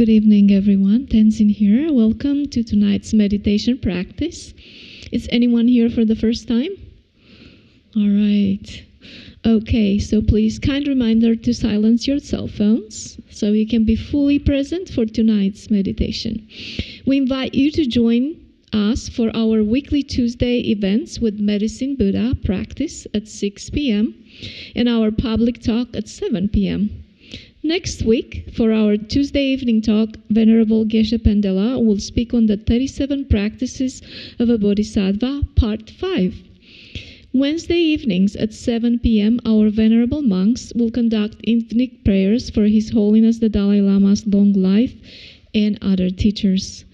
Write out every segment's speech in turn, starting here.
Good evening, everyone. Tenzin here. Welcome to tonight's meditation practice. Is anyone here for the first time? All right. Okay, so please, kind reminder to silence your cell phones so you can be fully present for tonight's meditation. We invite you to join us for our weekly Tuesday events with Medicine Buddha practice at 6 p.m. and our public talk at 7 p.m. Next week, for our Tuesday evening talk, Venerable Geshe Phende will speak on the 37 practices of a Bodhisattva, Part 5. Wednesday evenings at 7 p.m., our Venerable monks will conduct infinite prayers for His Holiness the Dalai Lama's long life and other teachers.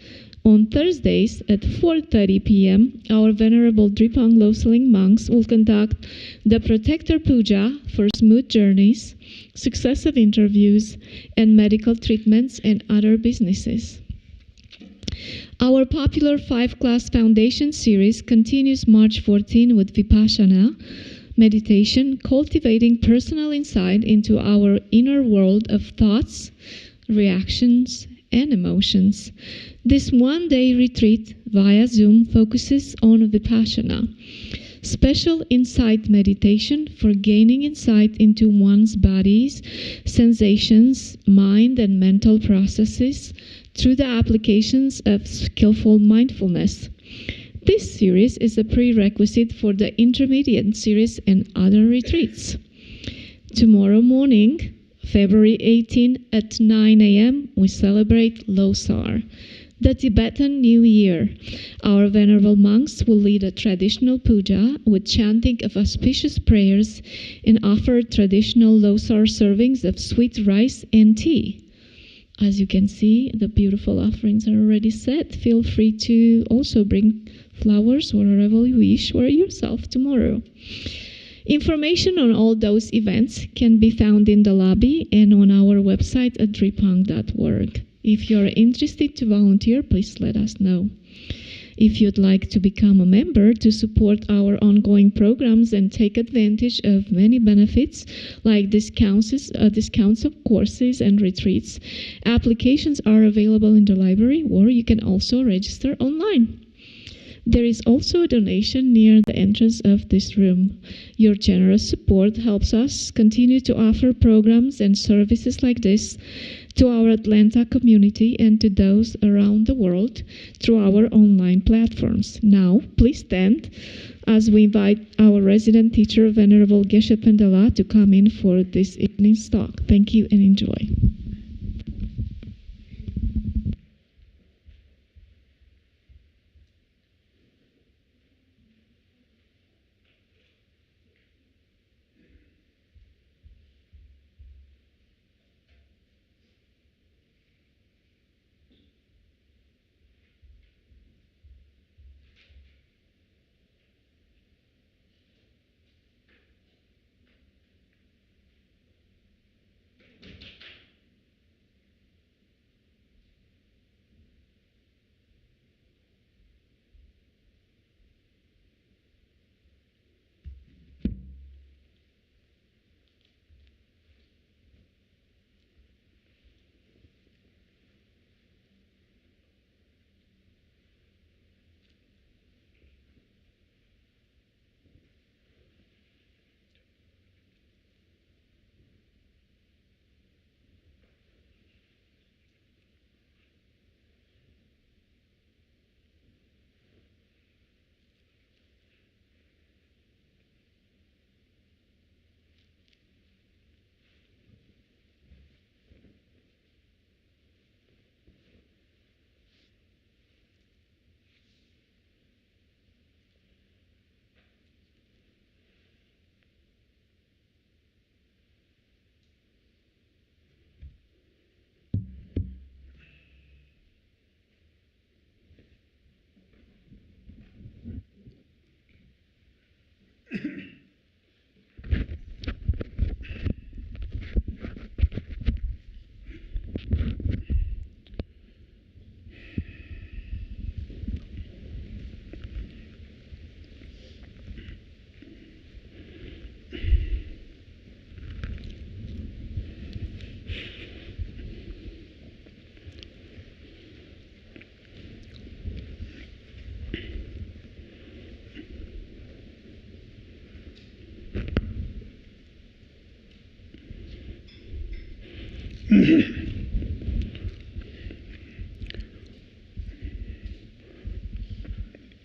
On Thursdays at 4:30 p.m., our Venerable Drepung Loseling monks will conduct the Protector Puja for smooth journeys, successive interviews, and medical treatments and other businesses. Our popular 5-class foundation series continues March 14 with Vipassana meditation, cultivating personal insight into our inner world of thoughts, reactions, and emotions. This one-day retreat via Zoom focuses on Vipassana, special insight meditation for gaining insight into one's body's sensations, mind, and mental processes through the applications of skillful mindfulness. This series is a prerequisite for the intermediate series and other retreats. Tomorrow morning, February 18 at 9 a.m., we celebrate Losar, the Tibetan New Year. Our Venerable monks will lead a traditional puja with chanting of auspicious prayers and offer traditional Losar servings of sweet rice and tea. As you can see, the beautiful offerings are already set. Feel free to also bring flowers or whatever you wish for yourself tomorrow. Information on all those events can be found in the lobby and on our website at drepung.org. If you're interested to volunteer, please let us know. If you'd like to become a member to support our ongoing programs and take advantage of many benefits like discounts of courses and retreats, applications are available in the library, or you can also register online. There is also a donation near the entrance of this room. Your generous support helps us continue to offer programs and services like this to our Atlanta community and to those around the world through our online platforms. Now, please stand as we invite our resident teacher, Venerable Geshe Phende, to come in for this evening's talk. Thank you and enjoy.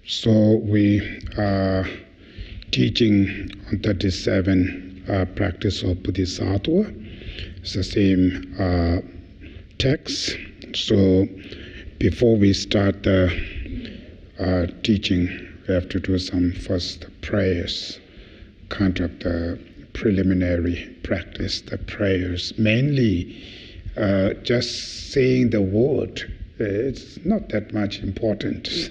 So we are teaching on 37 practice of Bodhisattva. It's the same text. So before we start the teaching, we have to do some first prayers, kind of the preliminary practice, the prayers. Mainly just saying the word, it's not that much important.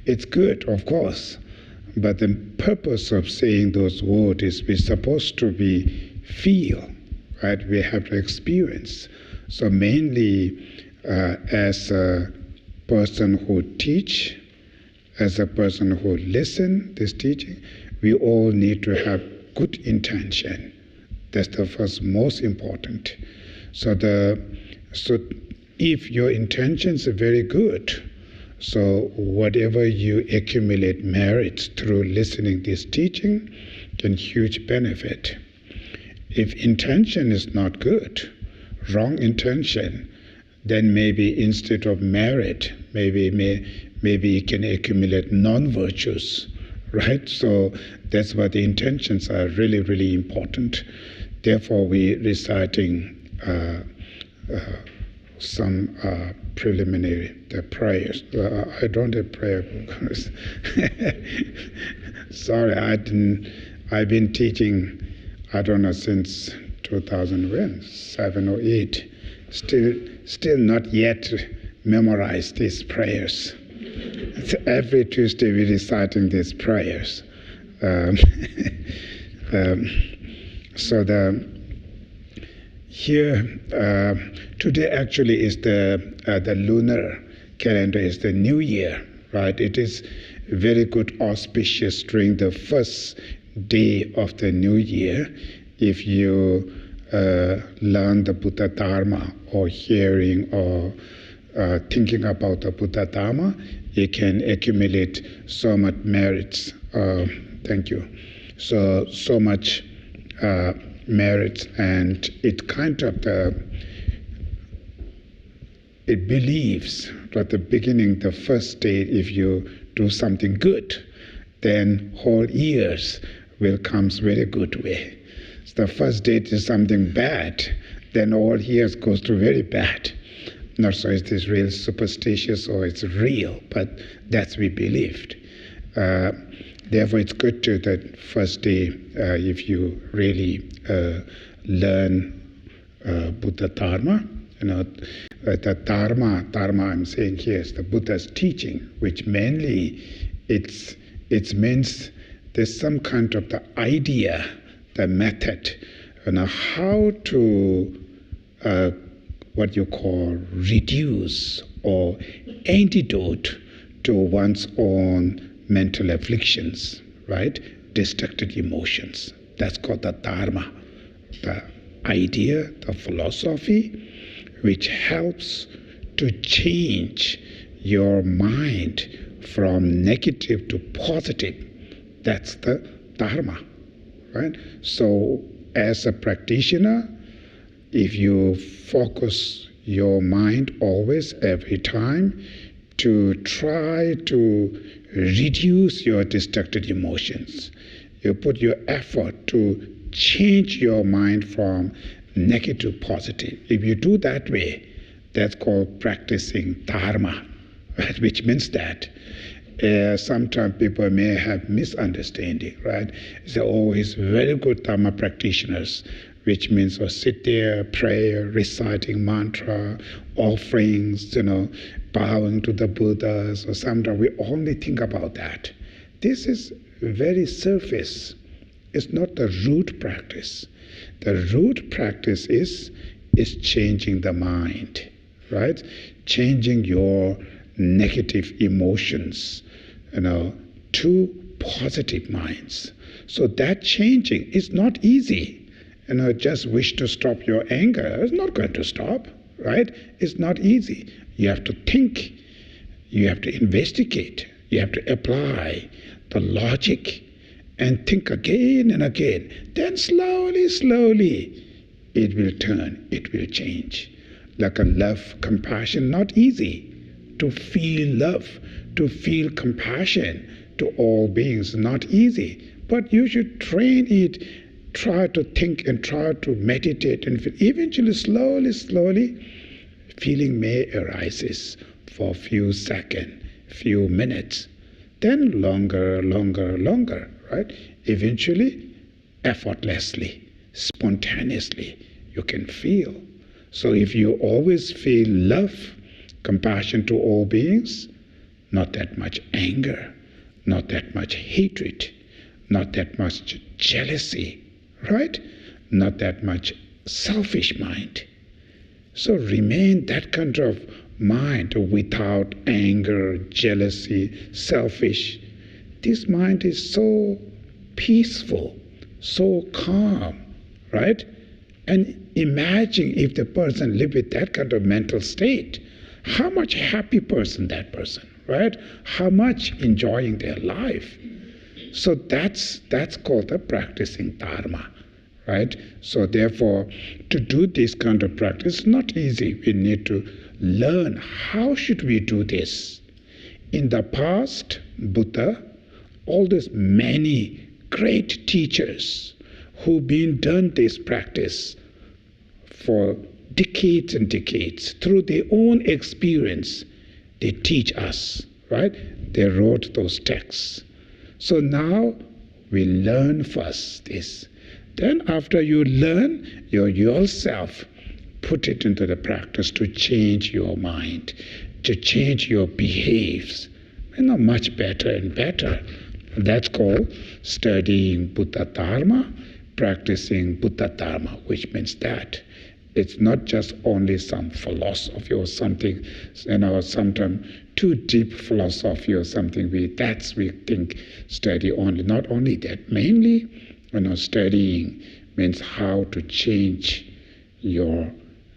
It's good, of course, but the purpose of saying those words is we're supposed to feel, right? We have to experience. So mainly as a person who teach, as a person who listen this teaching, we all need to have good intention. That's the first most important. So if your intentions are very good, so whatever you accumulate merits through listening this teaching can huge benefit. If intention is not good, wrong intention, then maybe instead of merit, maybe you can accumulate non-virtues, right? So that's why the intentions are really, really important. Therefore, we're reciting some preliminary prayers. I don't have prayer books. Sorry, I've been teaching, I don't know, since 2007 or 8. Still not yet memorized these prayers. So every Tuesday we're reciting these prayers. Here, today actually is the lunar calendar, is the New Year, right? It is very good auspicious during the first day of the New Year. If you learn the Buddha Dharma or hearing or thinking about the Buddha Dharma, you can accumulate so much merits. Thank you. So much merits, and it kind of it believes at the beginning, the first day, if you do something good, then whole years will come very good way. So the first day is something bad, then all years goes to very bad. Not so is this real superstitious or it's real, but that's we believed. Therefore, it's good to that first day, if you really learn Buddha Dharma. The Dharma I'm saying here is the Buddha's teaching, which mainly it means there's some kind of the idea, the method, how to what you call reduce or antidote to one's own mental afflictions, right? Destructive emotions. That's called the Dharma, the idea, the philosophy, which helps to change your mind from negative to positive. That's the Dharma, right? So as a practitioner, if you focus your mind always, every time, to try to reduce your destructive emotions, you put your effort to change your mind from negative to positive. If you do that way, that's called practicing Dharma, right? Which means that sometimes people may have misunderstanding, right? They always very good Dharma practitioners, which means sit there, pray, reciting mantra, offerings, bowing to the Buddhas, or sometimes we only think about that. This is very surface. It's not the root practice. The root practice is changing the mind, right? Changing your negative emotions, to positive minds. So that changing is not easy. Just wish to stop your anger. It's not going to stop, right? It's not easy. You have to think. You have to investigate. You have to apply the logic and think again and again. Then slowly, it will turn, it will change. Like a love, compassion, not easy to feel love, to feel compassion to all beings, not easy. But you should train it, try to think and try to meditate, and eventually, slowly, feeling may arises for a few seconds, few minutes, then longer, right? Eventually, effortlessly, spontaneously, you can feel. So if you always feel love, compassion to all beings, not that much anger, not that much hatred, not that much jealousy, right? Not that much selfish mind. So remain that kind of mind without anger, jealousy, selfish. This mind is so peaceful, so calm, right? And imagine if the person lived with that kind of mental state, how much happy person that person, right? How much enjoying their life. So that's called the practicing dharma, right? So therefore, to do this kind of practice is not easy. We need to learn how should we do this. In the past, Buddha, all these many great teachers who've been done this practice for decades and decades, through their own experience, they teach us, right? They wrote those texts. So now we learn first this. Then after you learn, you yourself put it into the practice to change your mind, to change your behaves. Much better and better. That's called studying Buddha Dharma, practicing Buddha Dharma, which means that it's not just only some philosophy or something, sometimes too deep philosophy or something. We think study only. Not only that, mainly, studying means how to change your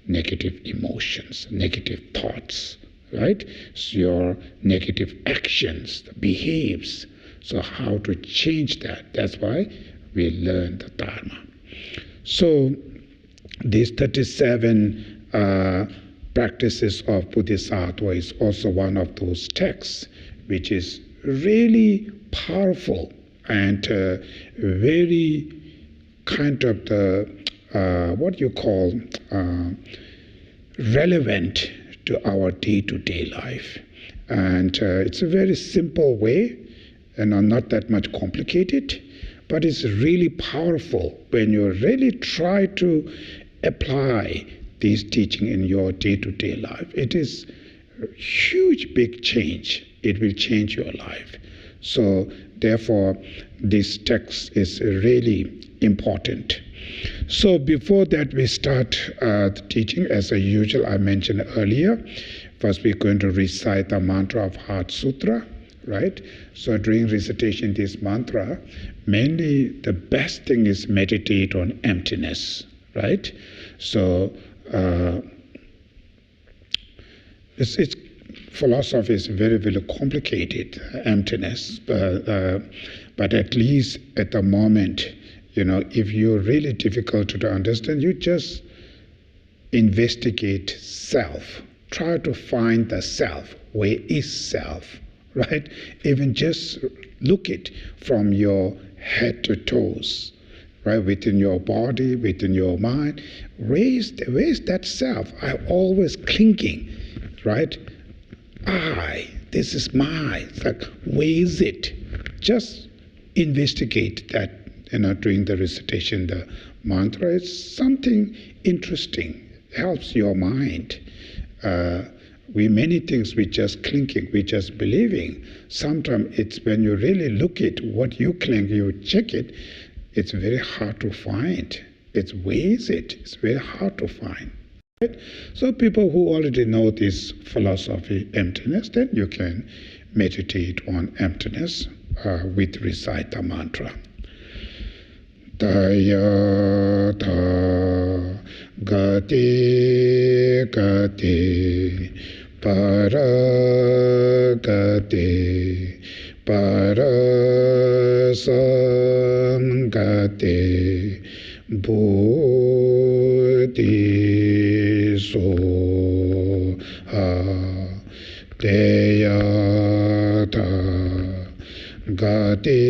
negative emotions, negative thoughts, right? So your negative actions, the behaves. So how to change that? That's why we learn the Dharma. So these 37 practices of Bodhisattva is also one of those texts which is really powerful and very kind of the what you call relevant to our day-to-day life. And it's a very simple way and not that much complicated, but it's really powerful when you really try to apply this teaching in your day-to-day life. It is a huge, big change. It will change your life. So therefore, this text is really important. So before that we start the teaching, as usual, I mentioned earlier, first we're going to recite the mantra of Heart Sutra, right? So during recitation this mantra, mainly the best thing is meditate on emptiness, right? So it's philosophy is very, very complicated, emptiness, but at least at the moment, if you're really difficult to understand, you just investigate self. Try to find the self. Where is self, right? Even just look it from your head to toes, right? Within your body, within your mind. Where's that self? I'm always clinging, right? This is mine. It's like, where is it? Just investigate that, during the recitation, the mantra. It's something interesting. Helps your mind. Many things we just clinging, we just believing. Sometimes it's when you really look at what you cling, you check it, it's very hard to find. It's where is it? It's very hard to find. Right? So people who already know this philosophy, emptiness, then you can meditate on emptiness with recite the mantra. Taya ta gati gati para gati parasam gati bodhidharma gati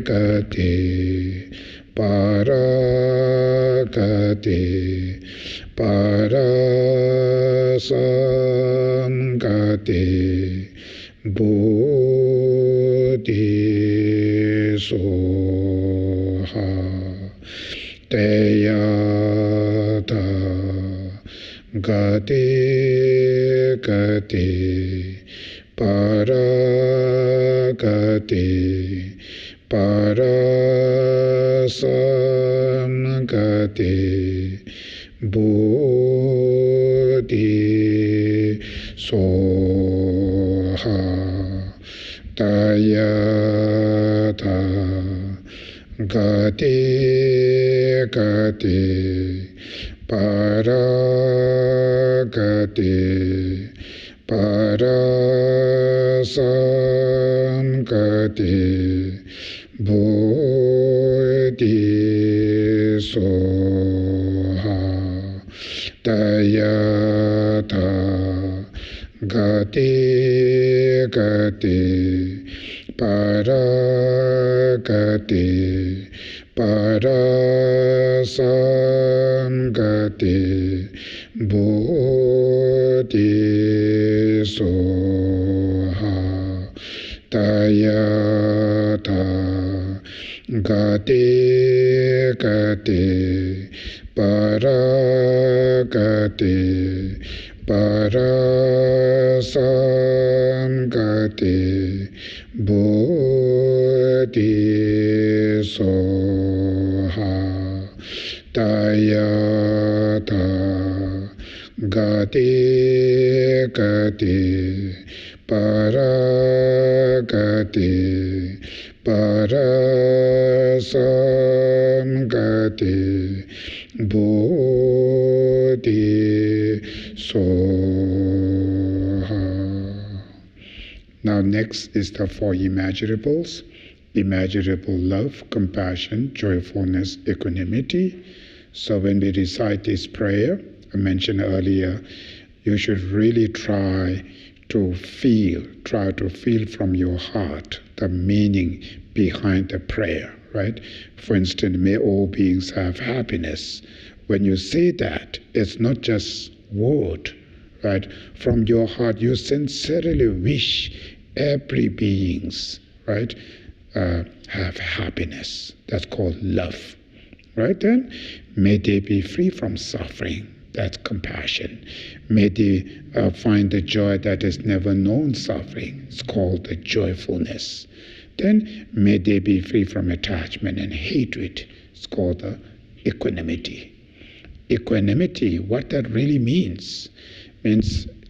gati paragati parasamgati bodhisoha teyata gati gati paragati parasamgati bodhisoha tayata gati gati paragati parasamgati bodhisoha tayata gati gati paragati parasamgati bodhisoha tayata gati gati paragati parasamgati bodhisoha tayata gati gati paragati parasamgati bodhisoha. Now next is the four immeasurables: immeasurable love, compassion, joyfulness, equanimity. So when we recite this prayer, I mentioned earlier, you should really try to feel from your heart the meaning behind the prayer, right? For instance, may all beings have happiness. When you say that, it's not just word, right? From your heart, you sincerely wish every beings, right, have happiness. That's called love, right? Then, may they be free from suffering. That's compassion. May they find the joy that has never known suffering. It's called the joyfulness. Then may they be free from attachment and hatred. It's called the equanimity. Equanimity, what that really means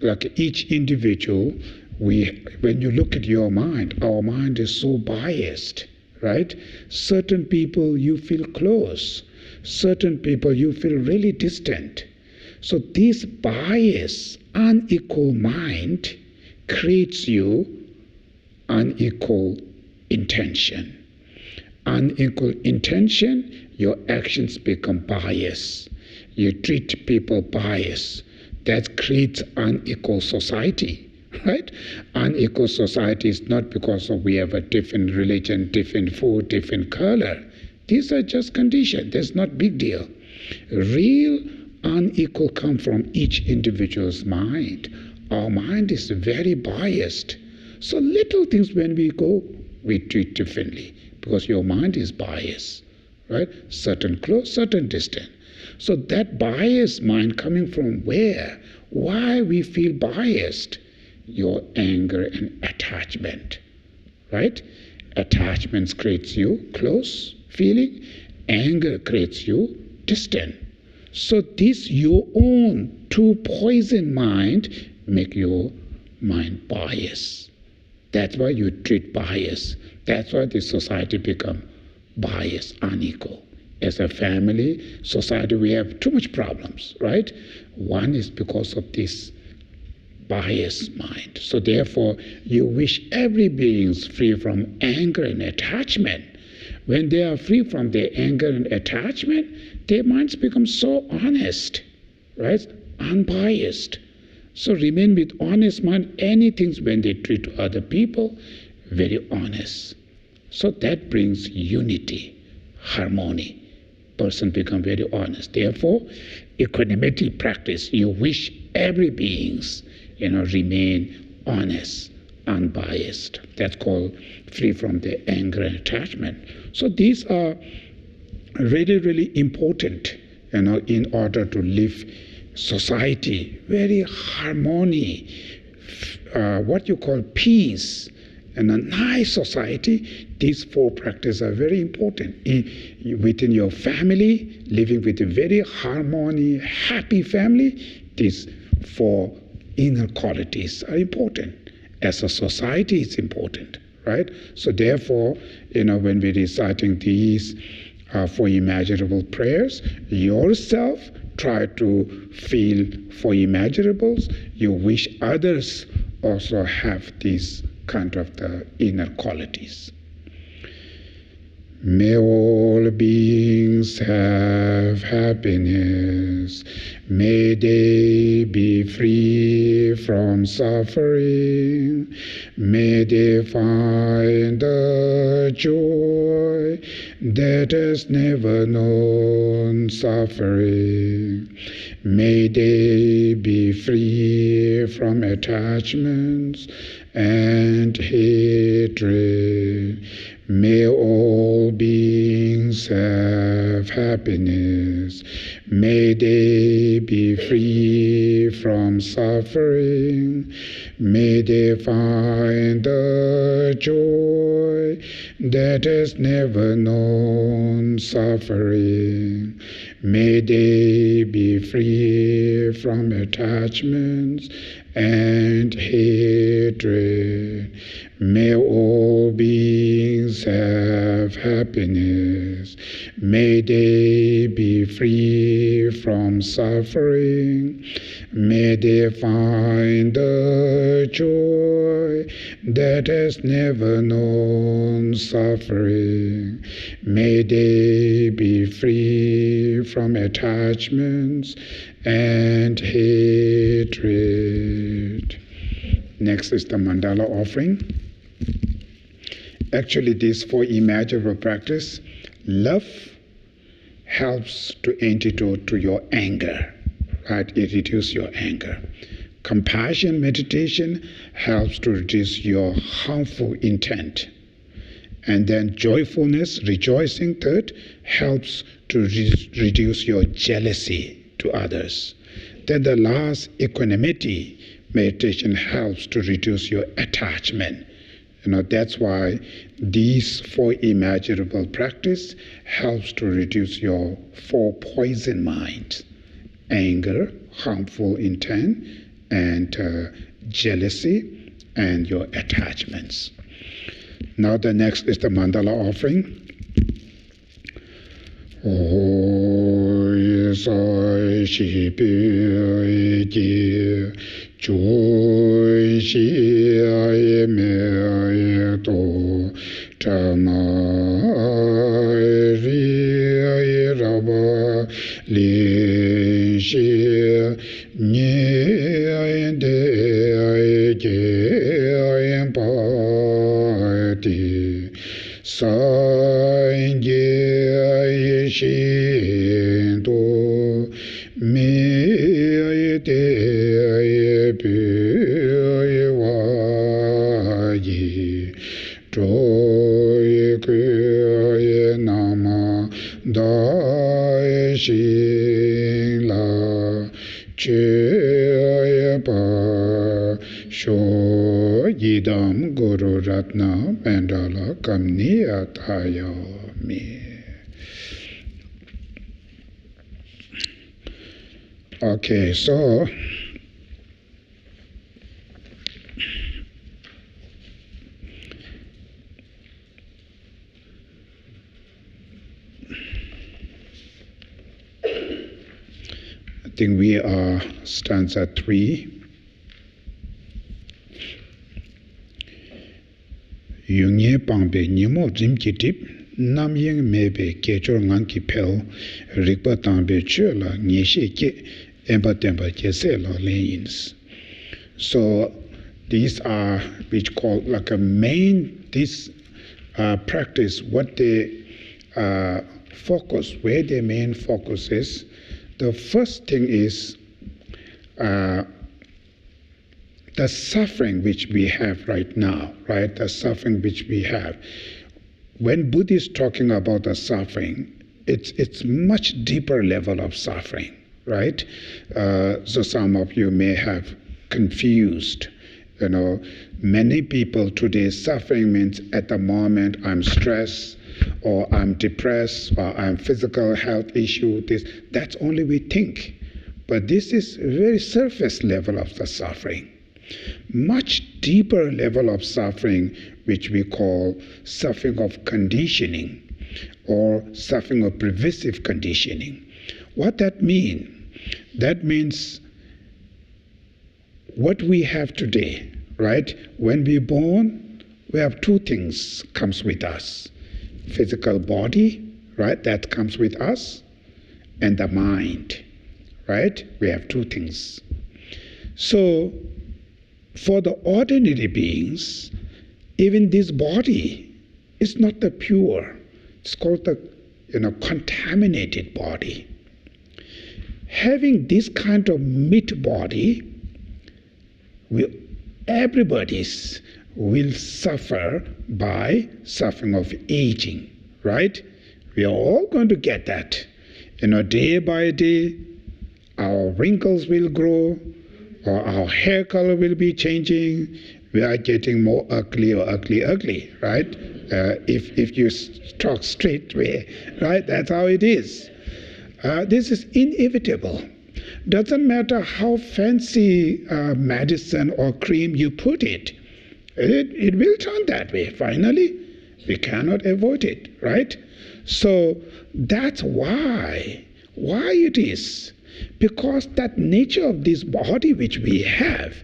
like each individual, when you look at your mind, our mind is so biased, right? Certain people you feel close, certain people you feel really distant. So this bias, unequal mind, creates you unequal intention. Unequal intention, your actions become biased. You treat people biased. That creates unequal society, right? Unequal society is not because we have a different religion, different food, different color. These are just conditions. That's not big deal. Real unequal come from each individual's mind. Our mind is very biased. So little things when we go, we treat differently because your mind is biased, right? Certain close, certain distant. So that biased mind coming from where? Why we feel biased? Your anger and attachment, right? Attachments creates you close feeling. Anger creates you distant. So this your own two poison mind make your mind biased. That's why you treat bias. That's why the society become biased, unequal. As a family, society, we have too much problems, right? One is because of this biased mind. So therefore, you wish every being is free from anger and attachment. When they are free from their anger and attachment, their minds become so honest, right? Unbiased. So remain with honest mind. Anything when they treat other people, very honest. So that brings unity, harmony. Person become very honest. Therefore, equanimity practice, you wish every beings, remain honest, unbiased. That's called free from the anger and attachment. So these are really, really important, in order to live society, very harmony, what you call peace, and a nice society. These four practices are very important. Within your family, living with a very harmony, happy family, these four inner qualities are important. As a society, it's important, right? So therefore, when we're reciting these four immeasurable prayers, yourself try to feel four immeasurables. You wish others also have these kind of the inner qualities. May all beings have happiness. May they be free from suffering. May they find the joy that has never known suffering. May they be free from attachments and hatred. May all beings have happiness. May they be free from suffering. May they find the joy that has never known suffering. May they be free from attachments and hatred. May all beings have happiness. May they be free from suffering. May they find the joy that has never known suffering. May they be free from attachments and hatred. Next is the mandala offering. Actually, these four immeasurable practice, love helps to antidote to your anger, right? It reduces your anger. Compassion meditation helps to reduce your harmful intent. And then joyfulness, rejoicing, third, helps to reduce your jealousy to others. Then the last, equanimity meditation, helps to reduce your attachment. That's why these four immeasurable practice helps to reduce your four poison minds: anger, harmful intent, and jealousy, and your attachments. Now the next is the mandala offering. Oi sai shi pi ji joy shi ai me to tama ri ai raba li shi ni ai de ai ge ai pa ti san ge shin to me te pe wa yi to ke nama da shin la che pa sho yidam guru ratna mandala kamni ataya me. Okay, so I think we are stanza 3. Yungye pangbe nimo rimki tip nam yeng mebe kechor ngan ki pel rikpa tangbe che la nyeshe ke empa tempa kese la lens. So these are which called like a main, this practice, what they focus, where their main focus is. The first thing is the suffering which we have right now, right? The suffering which we have. When Buddha is talking about the suffering, it's much deeper level of suffering, right? So some of you may have confused. Many people today, suffering means at the moment I'm stressed, or I'm depressed, or I'm physical health issue. That's only we think. But this is very surface level of the suffering. Much deeper level of suffering, which we call suffering of conditioning, or suffering of pervasive conditioning. What that means? That means what we have today, right? When we're born, we have two things comes with us. Physical body, right? That comes with us. And the mind, right? We have two things. So, for the ordinary beings, even this body is not the pure. It's called the contaminated body. Having this kind of meat body, everybody will suffer by suffering of aging, right? We are all going to get that. Day by day, our wrinkles will grow, or our hair color will be changing. We are getting more ugly, right? If you talk straight way, right? That's how it is. This is inevitable. Doesn't matter how fancy medicine or cream you put it will turn that way. Finally, we cannot avoid it, right? So that's why it is. Because that nature of this body which we have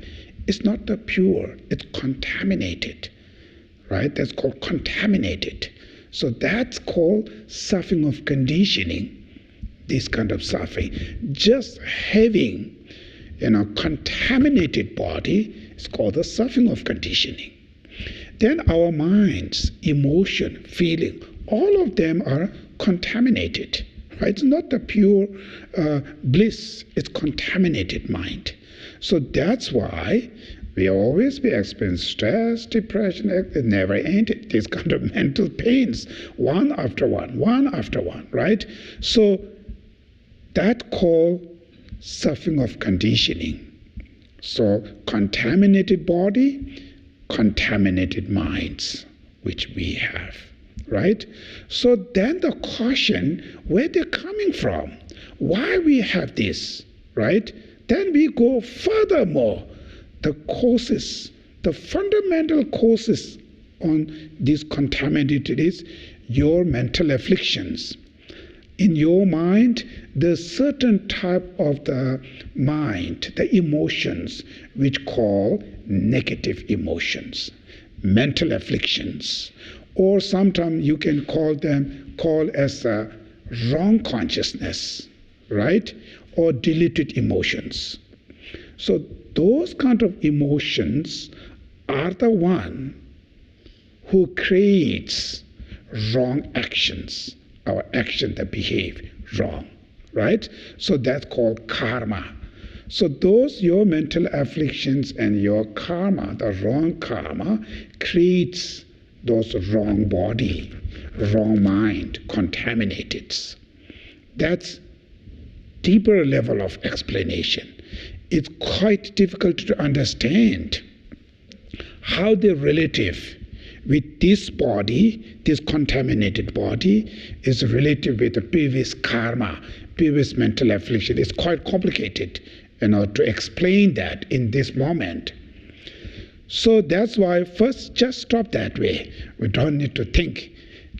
is not the pure, it's contaminated, right? That's called contaminated. So that's called suffering of conditioning, this kind of suffering. Just having contaminated body is called the suffering of conditioning. Then our minds, emotion, feeling, all of them are contaminated. Right? It's not the pure bliss, it's contaminated mind. So that's why we always experience stress, depression, it never ended. These kind of mental pains, one after one, right? So that called suffering of conditioning. So contaminated body, contaminated minds, which we have. Right? So then the caution, where they're coming from, why we have this, right? Then we go furthermore, the causes, the fundamental causes on this contaminated is your mental afflictions. In your mind, there's certain type of the mind, the emotions, which call negative emotions, mental afflictions. Or sometimes you can call as a wrong consciousness, right? Or diluted emotions. So those kind of emotions are the one who creates wrong actions, our action that behave wrong, right? So that's called karma. So those, your mental afflictions and your karma, the wrong karma, creates those wrong body, wrong mind, contaminated. That's deeper level of explanation. It's quite difficult to understand how the relative with this body, this contaminated body, is relative with the previous karma, previous mental affliction. It's quite complicated, to explain that in this moment. So that's why first just stop that way. We don't need to think.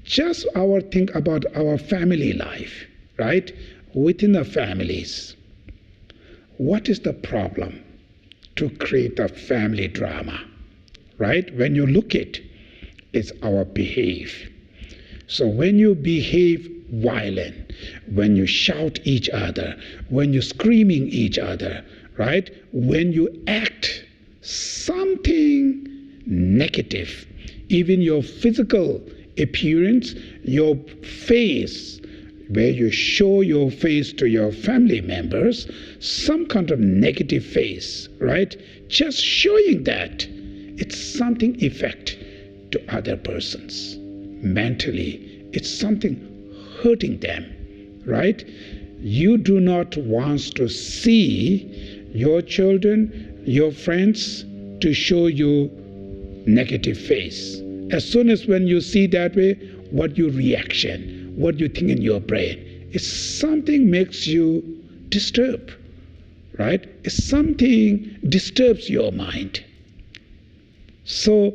Just think about our family life, right? Within the families. What is the problem to create a family drama, right? When you look at it's our behave. So when you behave violent, when you shout each other, when you're screaming each other, right? When you act something negative. Even your physical appearance, your face, where you show your face to your family members, some kind of negative face, right? Just showing that, it's something effect to other persons. Mentally, it's something hurting them, right? You do not want to see your children, your friends, to show you negative face. As soon as when you see that way, what your reaction, what you think in your brain, it's something makes you disturb, right? It's something disturbs your mind. So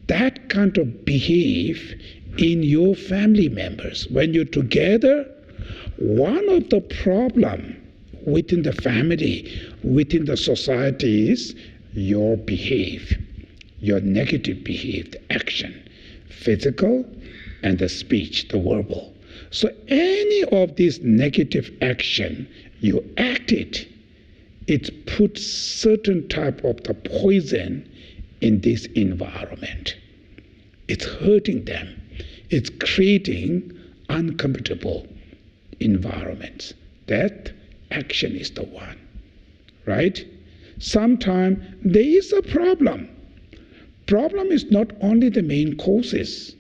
that kind of behave in your family members. When you're together, one of the problem within the family, within the society is your behave, your negative behave, the action, physical and the speech, the verbal. So any of this negative action you acted, it puts certain type of the poison in this environment. It's hurting them. It's creating uncomfortable environments. That action is the one, right? Sometimes there is a problem. Problem is not only the main causes.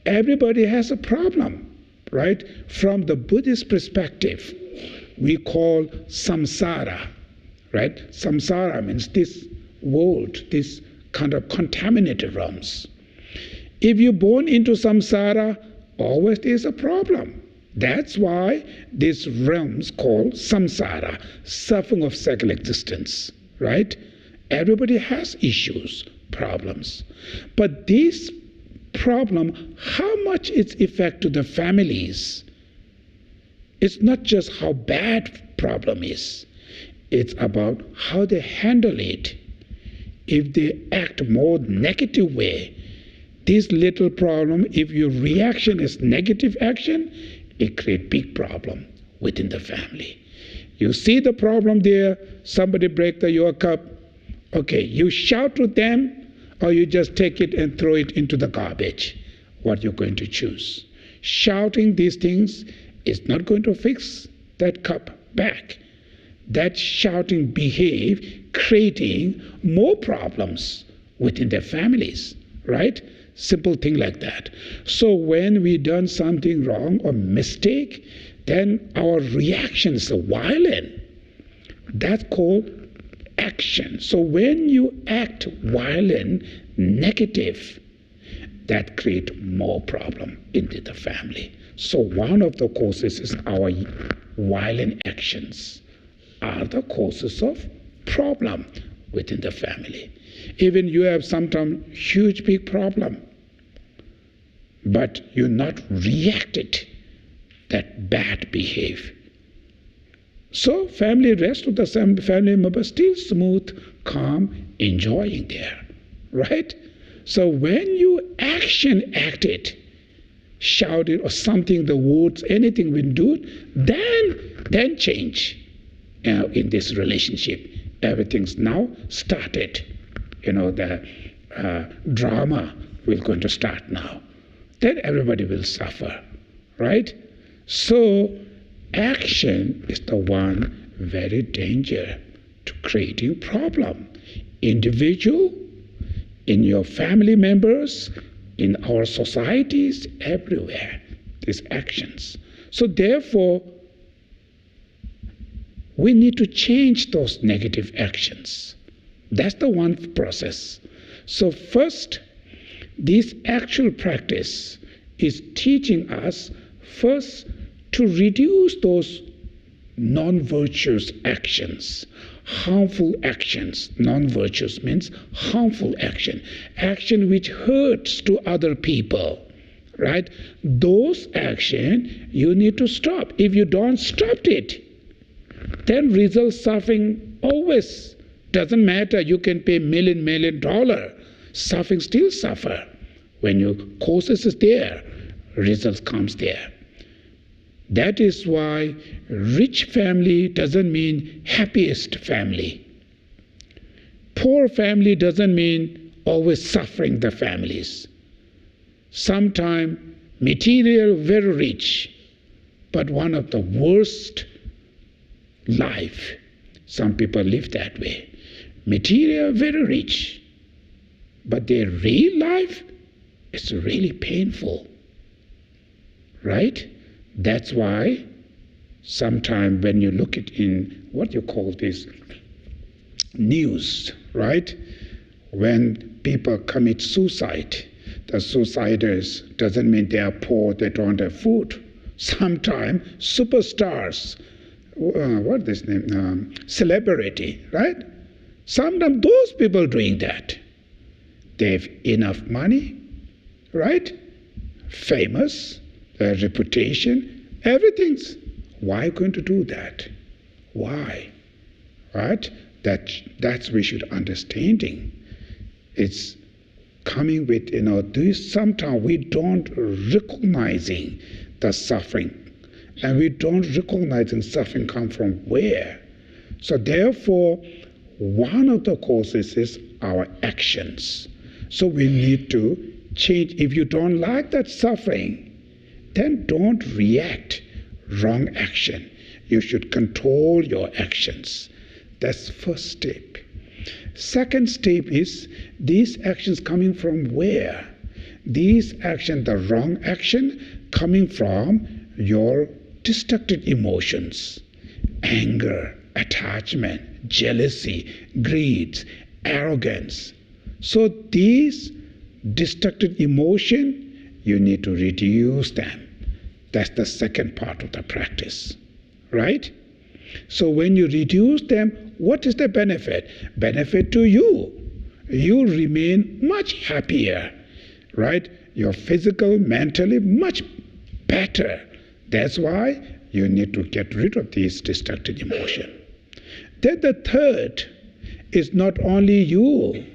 Everybody has a problem, right? From the Buddhist perspective, we call samsara, right? Samsara means this world, this kind of contaminated realms. If you're born into samsara, always there's a problem. That's why these realms called samsara, suffering of cycle existence, right? Everybody has issues, problems. But this problem, how much its effect to the families, it's not just how bad problem is. It's about how they handle it. If they act more negative way, this little problem, if your reaction is negative action, it creates big problem within the family. You see the problem there, somebody break your cup, okay, you shout to them, or you just take it and throw it into the garbage. What you're going to choose? Shouting these things is not going to fix that cup back. That shouting behave, creating more problems within their families, right? Simple thing like that. So when we done something wrong or mistake, then our reactions are violent. That's called action. So when you act violent, negative, that create more problem into the family. So one of the causes is our violent actions are the causes of problem within the family. Even you have sometimes huge big problem, but you not reacted that bad behave. So family, rest of the family members still smooth, calm, enjoying there, right? So when you acted, shouted or something, the words, anything we do, then change in this relationship. Everything's now started. The drama will going to start now. Then everybody will suffer, right? So action is the one very danger to creating problem. Individual, in your family members, in our societies, everywhere, these actions. So therefore, we need to change those negative actions. That's the one process. So first, this actual practice is teaching us first to reduce those non-virtuous actions, harmful actions. Non-virtuous means harmful action, action which hurts to other people, right? Those actions you need to stop. If you don't stop it, then result suffering always. Doesn't matter, you can pay million dollar, suffering still suffer. When your causes is there, results comes there. That is why rich family doesn't mean happiest family. Poor family doesn't mean always suffering the families. Sometimes material very rich, but one of the worst life. Some people live that way. Material very rich, but their real life is really painful. Right? That's why sometimes when you look at in what you call this news, right? When people commit suicide, the suiciders doesn't mean they are poor, they don't have food. Sometimes superstars, what is this name? Celebrity, right? Sometimes those people doing that. They have enough money, right? Famous, their reputation, everything's. Why going to do that? Why? Right? That's we should understanding. It's coming with, this sometimes we don't recognizing the suffering. And we don't recognizing suffering come from where. So therefore, one of the causes is our actions. So we need to change. If you don't like that suffering, then don't react. Wrong action. You should control your actions. That's first step. Second step is these actions coming from where? These actions, the wrong action, coming from your destructive emotions. Anger, attachment, jealousy, greed, arrogance. So these destructive emotions, you need to reduce them. That's the second part of the practice, right? So when you reduce them, what is the benefit? Benefit to you. You remain much happier, right? You're physical, mentally much better. That's why you need to get rid of these destructive emotions. Then the third is not only you.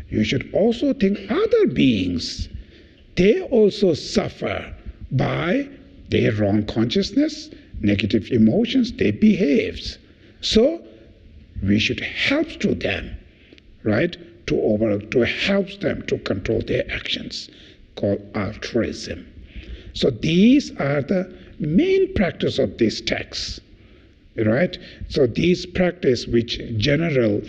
You should also think other beings. They also suffer by their wrong consciousness, negative emotions, they behave. So we should help to them, right? To help them to control their actions, called altruism. So these are the main practice of this text, right? So these practice, which general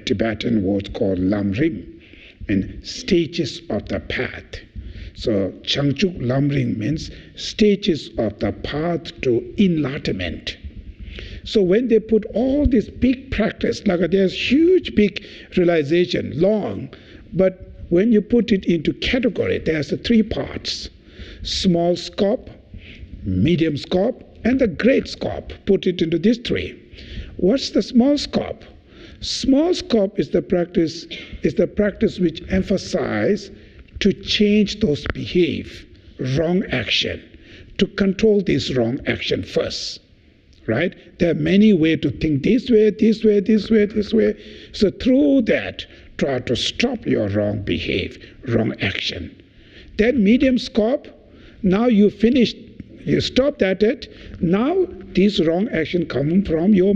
Tibetan word called Lam Rim, and stages of the path. So Changchuk Lam Rim means stages of the path to enlightenment. So when they put all this big practice, like there's huge big realization, long, but when you put it into category, there's the three parts: small scope, medium scope, and the great scope. Put it into these three. What's the small scope? Small scope is the practice which emphasizes to change those wrong action, to control this wrong action first, right? There are many ways to think this way, this way, this way, this way. So through that, try to stop your wrong wrong action. Then medium scope, now you finished, you stopped at it. Now these wrong action come from your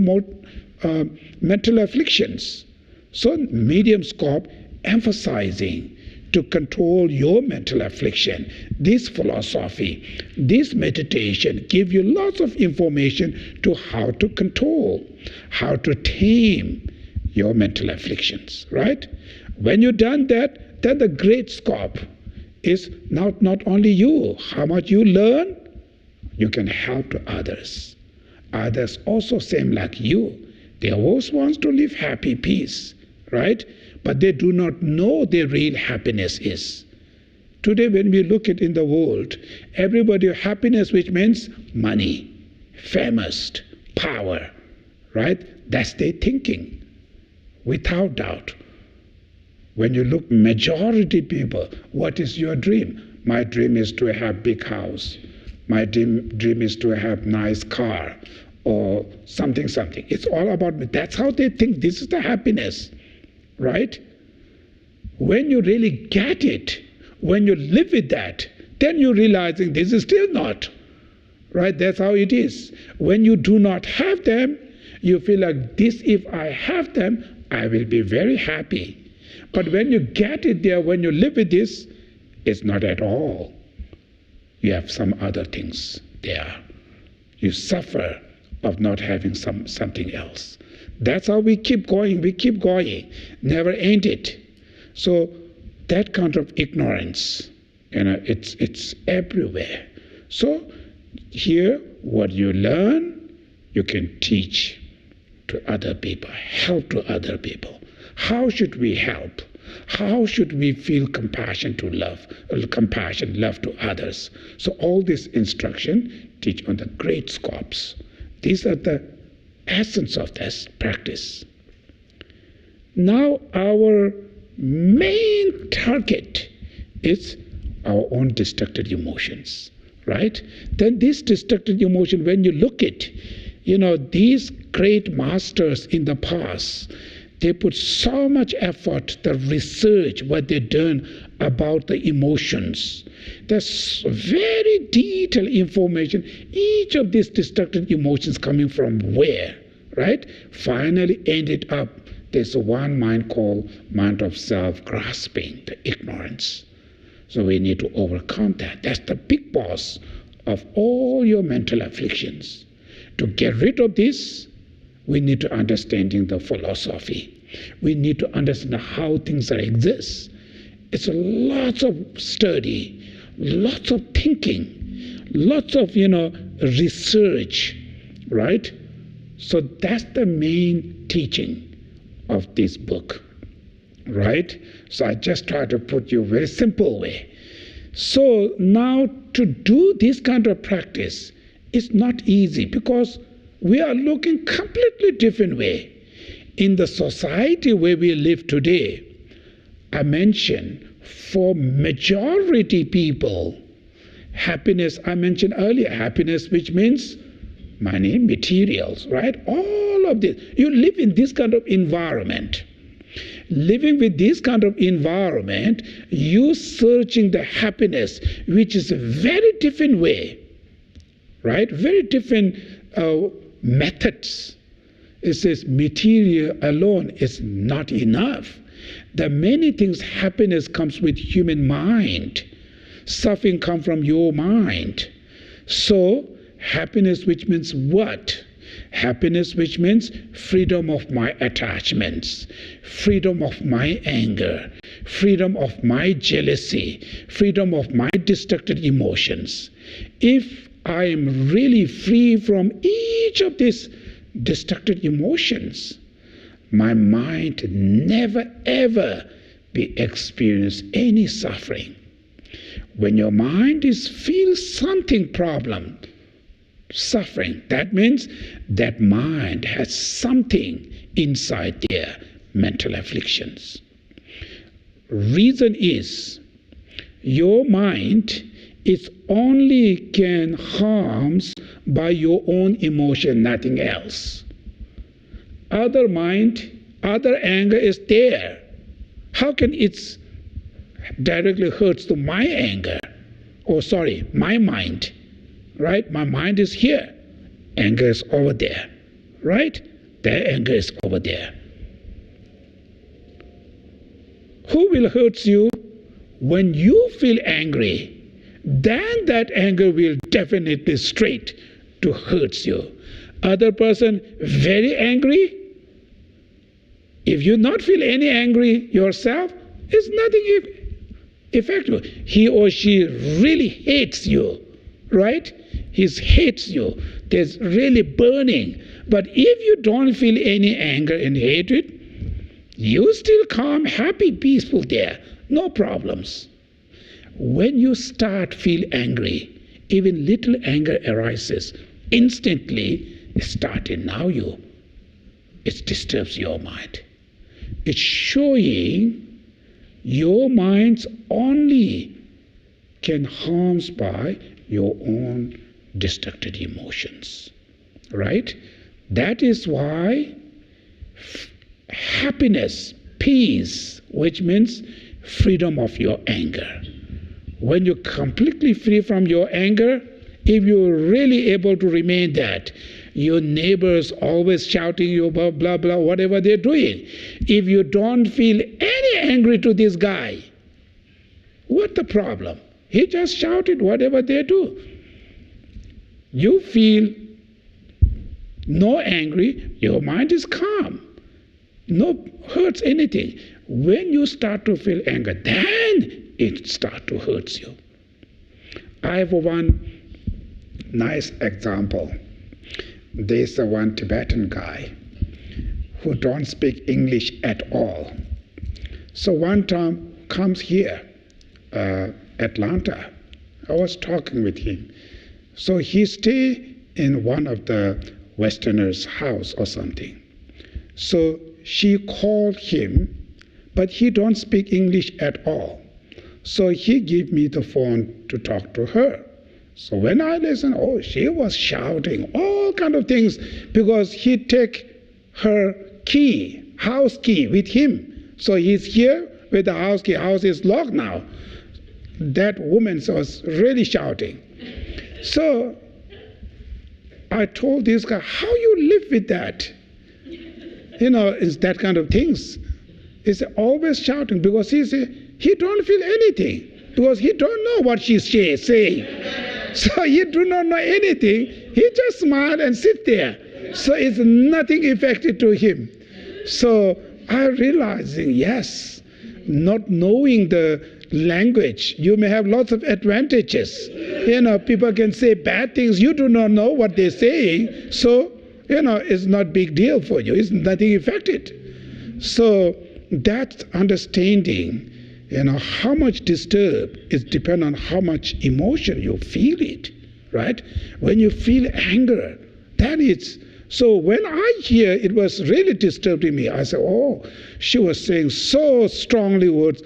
mental afflictions. So medium scope, emphasizing to control your mental affliction. This philosophy, this meditation give you lots of information to how to control, how to tame your mental afflictions, right? When you've done that, then the great scope is not only you. How much you learn, you can help to others. Others also same like you. They always want to live happy, peace, right? But they do not know their real happiness is. Today when we look at in the world, everybody happiness, which means money, famous, power, right? That's their thinking, without doubt. When you look majority people, what is your dream? My dream is to have big house. My dream is to have nice car or something. It's all about me. That's how they think this is the happiness. Right? When you really get it, when you live with that, then you're realizing this is still not. Right? That's how it is. When you do not have them, you feel like this, if I have them, I will be very happy. But when you get it there, when you live with this, it's not at all. You have some other things there. You suffer of not having something else. That's how we keep going, never end it. So that kind of ignorance, it's everywhere. So here, what you learn, you can teach to other people, help to other people. How should we help? How should we feel compassion, love to others? So all this instruction teach on the great scopes. These are the essence of this practice. Now our main target is our own destructive emotions, right? Then this destructive emotion, when you look at, these great masters in the past, they put so much effort, the research, what they've done about the emotions. There's very detailed information, each of these destructive emotions coming from where, right? Finally ended up, there's one mind called mind of self-grasping, the ignorance. So we need to overcome that. That's the big boss of all your mental afflictions. To get rid of this, we need to understanding the philosophy. We need to understand how things exist. It's lots of study, lots of thinking, lots of research, right? So that's the main teaching of this book, right? So I just try to put you a very simple way. So now to do this kind of practice is not easy because we are looking completely different way. In the society where we live today, I mentioned for majority people, happiness, I mentioned earlier, happiness which means money, materials, right? All of this. You live in this kind of environment. Living with this kind of environment, you searching the happiness, which is a very different way, right? Very different methods. It says material alone is not enough. The many things, happiness comes with human mind. Suffering comes from your mind. So happiness, which means what? Happiness, which means freedom of my attachments, freedom of my anger, freedom of my jealousy, freedom of my destructive emotions. If I am really free from each of these destructive emotions, my mind never ever be experience any suffering. When your mind feels something problem, suffering, that means that mind has something inside there, mental afflictions. Reason is your mind is only can harms by your own emotion, nothing else. Other mind, other anger is there. How can it directly hurts to my anger? My mind, right? My mind is here. Anger is over there, right? Their anger is over there. Who will hurt you? When you feel angry, then that anger will definitely straight to hurt you. Other person very angry, if you not feel any angry yourself, it's nothing effective. He or she really hates you, right? He hates you. There's really burning. But if you don't feel any anger and hatred, you still calm, happy, peaceful there. No problems. When you start feel angry, even little anger arises, instantly it started now it disturbs your mind. It's showing your minds only can harm by your own destructive emotions, right? That is why happiness, peace, which means freedom of your anger. When you're completely free from your anger, if you're really able to remain that, Your neighbors always shouting you blah, blah, blah, whatever they're doing. If you don't feel any angry to this guy, what's the problem? He just shouted whatever they do. You feel no angry, your mind is calm. No hurts anything. When you start to feel anger, then it starts to hurt you. I have one nice example. There's one Tibetan guy who don't speak English at all. So one time comes here, Atlanta. I was talking with him. So he stay in one of the Westerners' house or something. So she called him, but he don't speak English at all. So he gave me the phone to talk to her. So when I listened, oh, she was shouting all kind of things because he take her key, house key with him. So he's here with the house key. House is locked now. That woman was really shouting. So I told this guy, how you live with that? It's that kind of things. He's always shouting because he don't feel anything because he don't know what she's saying. So he do not know anything. He just smile and sit there. So it's nothing affected to him. So I realizing, yes, not knowing the language, you may have lots of advantages. People can say bad things. You do not know what they're saying. So, it's not big deal for you. It's nothing affected. So that understanding, how much disturbed, it depends on how much emotion you feel it, right? When you feel anger, that is. So when I hear it was really disturbing me, I said, oh, she was saying so strongly words.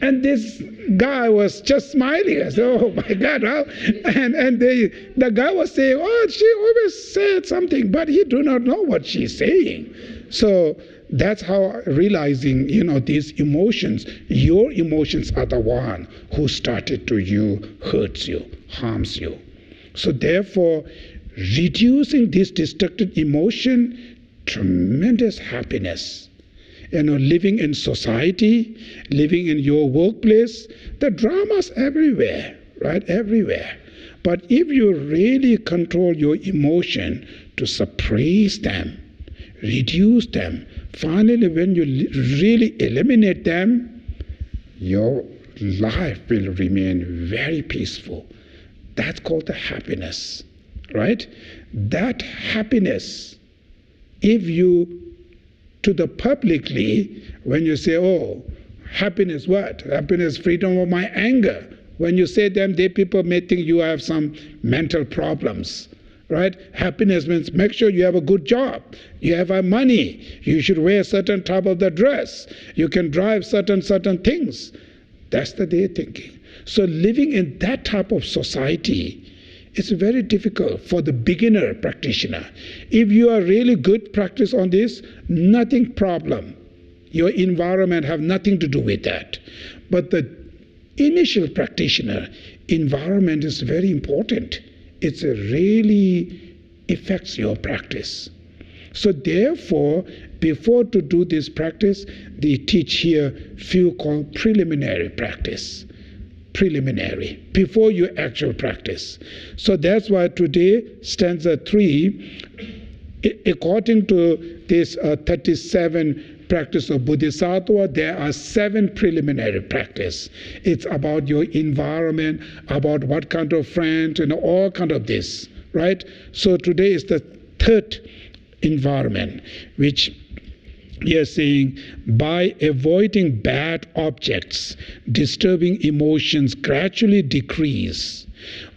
And this guy was just smiling. I said, oh my God. And the guy was saying, oh, she always said something, but he do not know what she's saying. So that's how realizing, these emotions, your emotions are the one who started to hurts you, harms you. So therefore, reducing this destructive emotion, tremendous happiness. Living in society, living in your workplace, the drama's everywhere, right? Everywhere. But if you really control your emotion to suppress them, reduce them, finally when you really eliminate them, your life will remain very peaceful. That's called the happiness, right? That happiness, if you to the publicly, when you say, oh, happiness what? Happiness, freedom of my anger. When you say them, people may think you have some mental problems, right? Happiness means make sure you have a good job. You have money. You should wear a certain type of the dress. You can drive certain things. That's the day thinking. So living in that type of society, it's very difficult for the beginner practitioner. If you are really good practice on this, nothing problem. Your environment have nothing to do with that. But the initial practitioner, environment is very important. It really affects your practice. So therefore, before to do this practice, they teach here few called preliminary practice. Preliminary, before your actual practice. So that's why today, stanza 3, according to this 37 practice of Bodhisattva, there are 7 preliminary practice. It's about your environment, about what kind of friends, all kind of this, right? So today is the 3rd environment, which we are saying, by avoiding bad objects, disturbing emotions gradually decrease.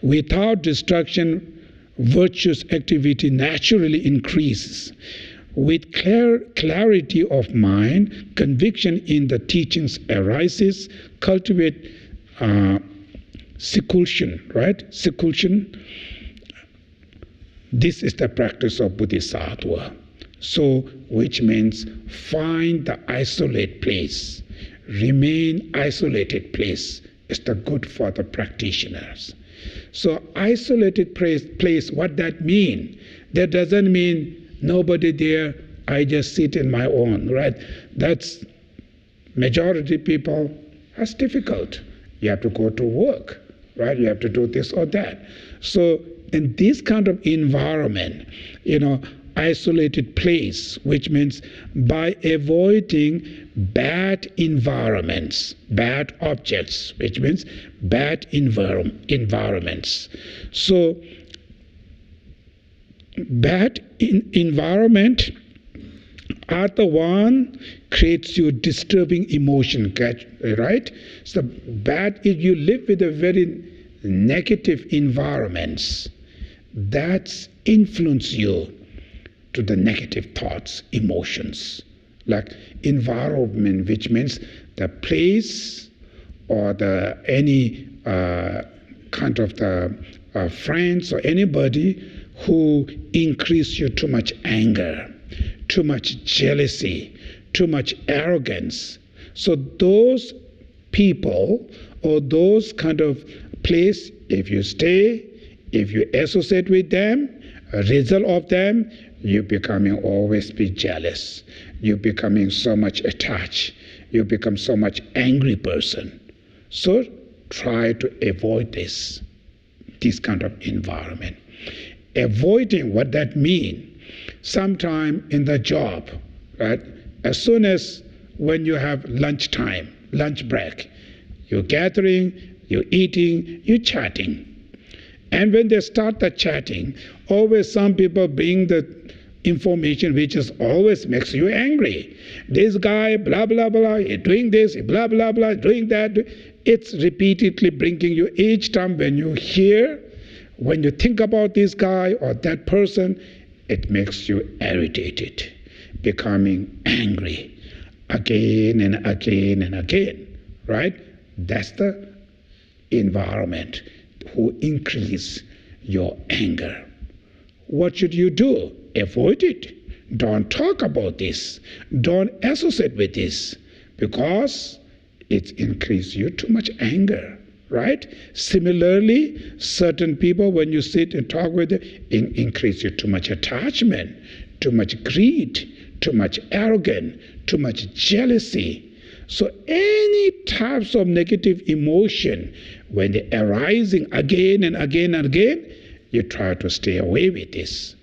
Without destruction, virtuous activity naturally increases. With clarity of mind, conviction in the teachings arises. Cultivate seclusion, right? Seclusion. This is the practice of Bodhisattva. So, which means find the isolate place, remain isolated place is the good for the practitioners. So isolated place, what that mean? That doesn't mean nobody there, I just sit in my own, right? That's majority people, that's difficult. You have to go to work, right? You have to do this or that. So in this kind of environment, isolated place, which means by avoiding bad environments, bad objects, which means bad environments. So bad environment are the one creates you disturbing emotion, right? So bad, if you live with a very negative environments, that influence you to the negative thoughts, emotions. Like environment, which means the place or any kind of the friends or anybody who increase you too much anger, too much jealousy, too much arrogance. So those people or those kind of place, if you stay, if you associate with them, a result of them, you're becoming always be jealous. You're becoming so much attached. You become so much angry person. So try to avoid this kind of environment. Avoiding what that means. Sometime in the job, right? As soon as when you have lunch time, lunch break, you're gathering, you're eating, you're chatting. And when they start the chatting, always some people bring the information which is always makes you angry. This guy, blah, blah, blah, he's doing this, blah, blah, blah, doing that. It's repeatedly bringing you each time when you hear, when you think about this guy or that person, it makes you irritated, becoming angry again and again and again, right? That's the environment who increase your anger. What should you do? Avoid it. Don't talk about this. Don't associate with this, because it increases you too much anger, right? Similarly, certain people, when you sit and talk with them, increase you too much attachment, too much greed, too much arrogance, too much jealousy. So any types of negative emotion, when they're arising again and again and again, you try to stay away with this.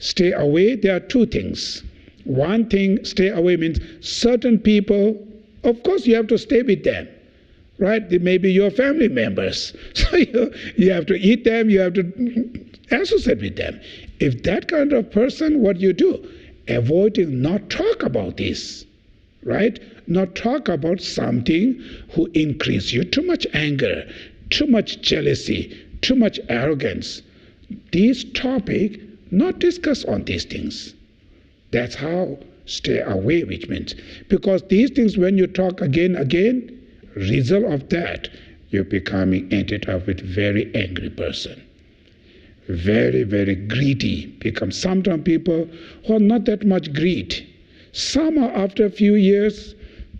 Stay away, there are two things. One thing, stay away means certain people, of course you have to stay with them, right? They may be your family members. So you have to eat them, you have to associate with them. If that kind of person, what you do? Avoiding, not talk about this, right? Not talk about something who increase you too much anger, too much jealousy, too much arrogance. This topic, not discuss on these things. That's how stay away, which means. Because these things, when you talk again, result of that, you're becoming ended up with very angry person. Very, very greedy. Become sometimes people who are not that much greed. Some are after a few years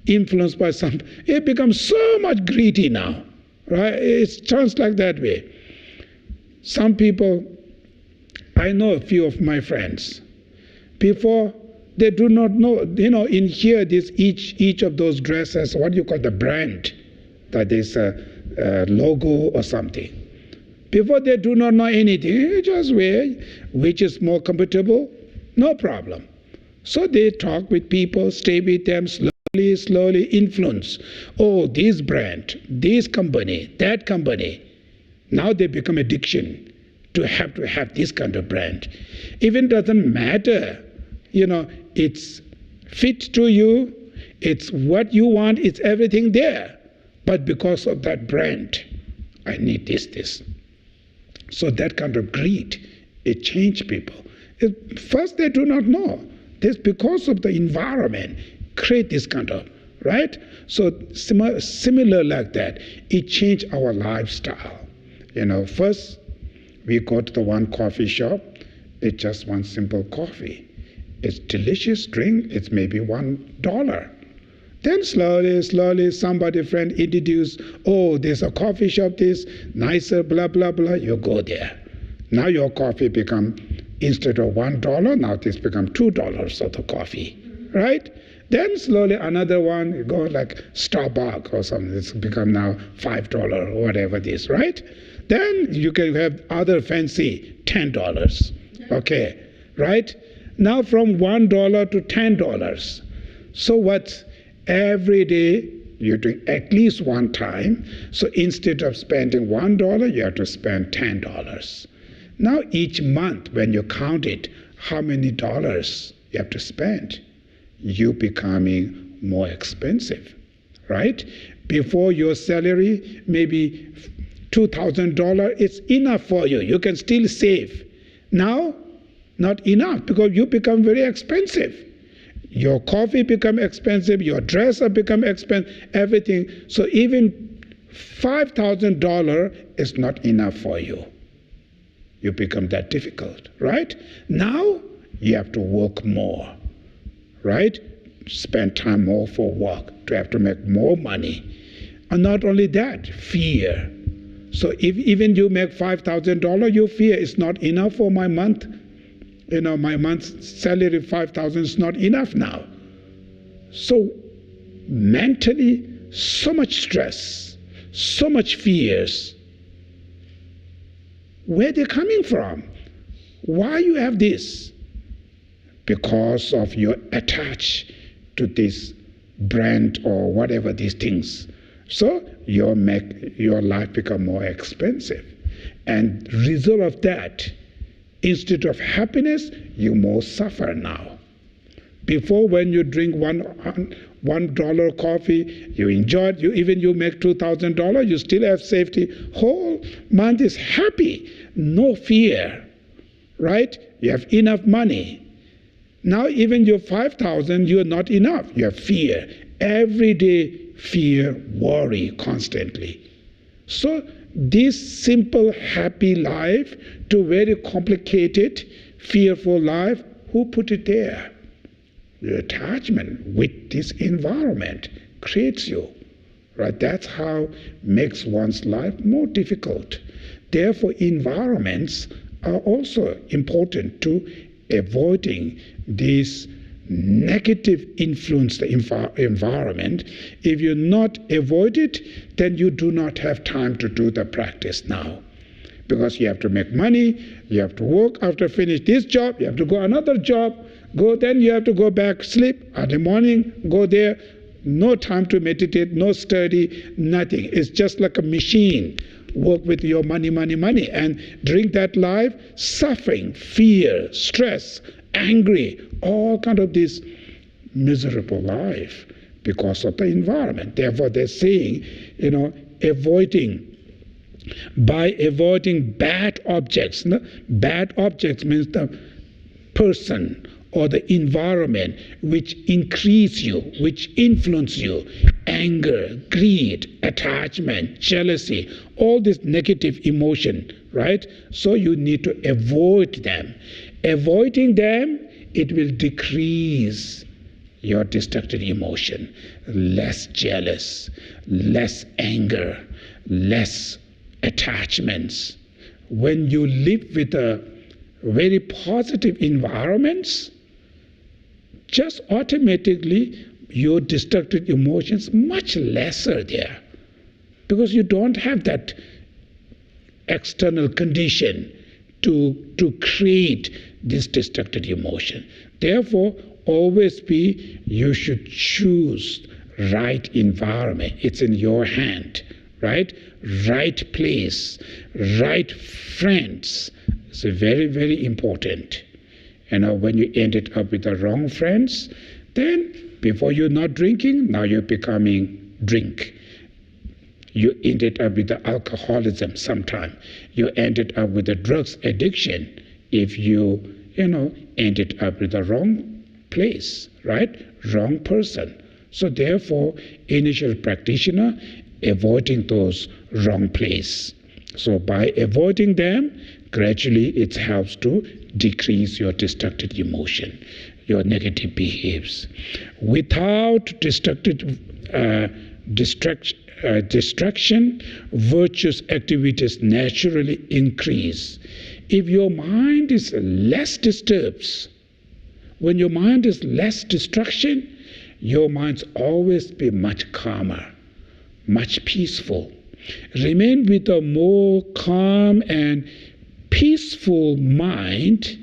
influenced by some, it becomes so much greedy now, right? It turns like that way. Some people, I know a few of my friends, before they do not know, in here, this each of those dresses, what you call the brand, that is a logo or something. Before they do not know anything, you just wear which is more comfortable, no problem. So they talk with people, stay with them, slowly influence. Oh, this brand, this company, that company. Now they become addiction to have this kind of brand. Even doesn't matter, it's fit to you, it's what you want, it's everything there. But because of that brand, I need this. So that kind of greed, it changed people. First they do not know. This because of the environment create this kind of, right? So similar like that, it changed our lifestyle. First we go to the one coffee shop, it's just one simple coffee. It's delicious drink, it's maybe $1. Then slowly, somebody friend introduce, oh, there's a coffee shop, this nicer, blah, blah, blah. You go there. Now your coffee become, instead of $1, now this become $2 of the coffee, right? Then slowly another one, you go like Starbucks or something, it's become now $5 or whatever it is, right? Then you can have other fancy, $10, okay, right? Now from $1 to $10. So what? Every day you're doing at least one time. So instead of spending $1, you have to spend $10. Now each month when you count it, how many dollars you have to spend? You becoming more expensive, right? Before your salary, maybe $2,000, it's enough for you. You can still save. Now, not enough because you become very expensive. Your coffee become expensive, your dress become expensive, everything. So even $5,000 is not enough for you. You become that difficult, right? Now you have to work more, right? Spend time more for work, to have to make more money. And not only that, fear. So if even you make $5,000, you fear it's not enough for my month. You know, my month's salary, $5,000 is not enough now. So mentally, so much stress, so much fears. Where they're coming from? Why you have this? Because of your attach to this brand or whatever these things. So you make your life become more expensive. And result of that, instead of happiness, you more suffer now. Before, when you drink $1 coffee, you enjoy it, you make $2,000, you still have safety. Whole month is happy, no fear, right? You have enough money. Now even your 5,000, you're not enough. You have fear. Every day, fear, worry constantly. So this simple, happy life to very complicated, fearful life, who put it there? The attachment with this environment creates you. Right? That's how makes one's life more difficult. Therefore, environments are also important to avoiding this negative influence, the environment. If you not avoid it, then you do not have time to do the practice now. Because you have to make money, you have to work after finish this job, you have to go another job, then you have to go back, sleep, early morning, go there, no time to meditate, no study, nothing. It's just like a machine. Work with your money, and during that life, suffering, fear, stress, angry, all kind of this miserable life because of the environment. Therefore, they're saying, by avoiding bad objects. Bad objects means the person or the environment which increase you, which influence you. Anger, greed, attachment, jealousy, all this negative emotion, right? So you need to avoid them. Avoiding them, it will decrease your destructive emotion. Less jealous, less anger, less attachments. When you live with a very positive environments, just automatically your destructive emotions much lesser there, because you don't have that external condition to create this destructive emotion. Therefore, always you should choose right environment. It's in your hand, right? Right place, right friends. It's very, very important. When you ended up with the wrong friends, then before you're not drinking, now you're becoming drink. You ended up with the alcoholism sometime. You ended up with the drugs addiction if you ended up with the wrong place, right? Wrong person. So therefore, initial practitioner avoiding those wrong place. So by avoiding them, gradually it helps to decrease your destructive emotion. your negative behaves. Without distraction, virtuous activities naturally increase. If your mind is less disturbed, when your mind is less distraction, your mind's always be much calmer, much peaceful. Remain with a more calm and peaceful mind.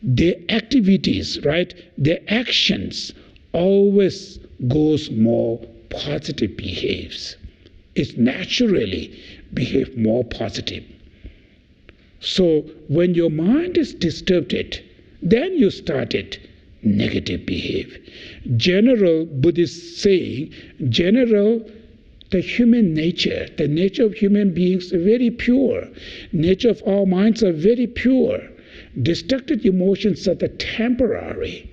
The activities, right, the actions always goes more positive behaves. It naturally behave more positive. So when your mind is disturbed, then you started negative behave. General Buddhist saying, the human nature, the nature of human beings are very pure. Nature of our minds are very pure. Destructive emotions are the temporary.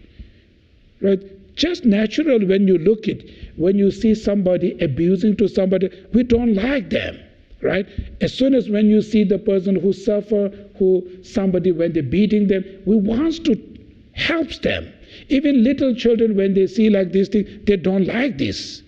Right? Just natural when you look at, when you see somebody abusing to somebody, we don't like them. Right? As soon as when you see the person who suffer, somebody when they're beating them, we want to help them. Even little children, when they see like this thing, they don't like this.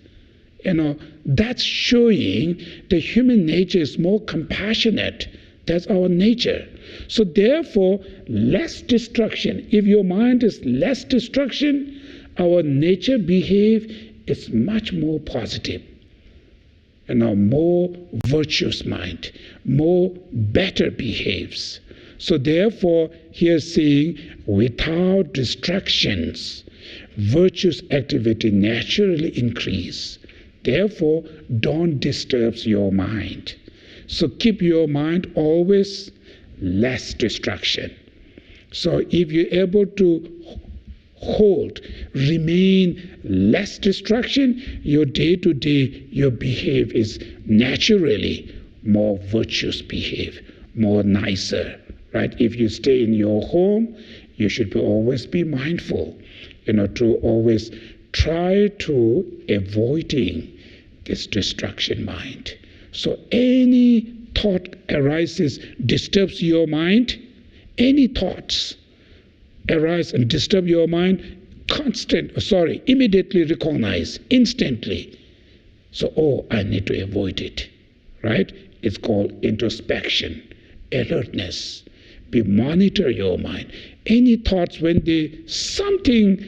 That's showing the human nature is more compassionate. That's our nature. So therefore, less destruction. If your mind is less destruction, our nature behave is much more positive. More virtuous mind, more better behaves. So therefore, here saying, without distractions, virtuous activity naturally increase. Therefore, don't disturb your mind. So keep your mind always less distraction. So if you're able to remain less distraction, your day-to-day, your behave is naturally more virtuous behave, more nicer, right? If you stay in your home, you should always be mindful, to always try to avoiding this distraction mind. So any thought arises, disturbs your mind, any thoughts arise and disturb your mind, immediately recognize, instantly. So, I need to avoid it, right? It's called introspection, alertness. Monitor your mind. Any thoughts, when something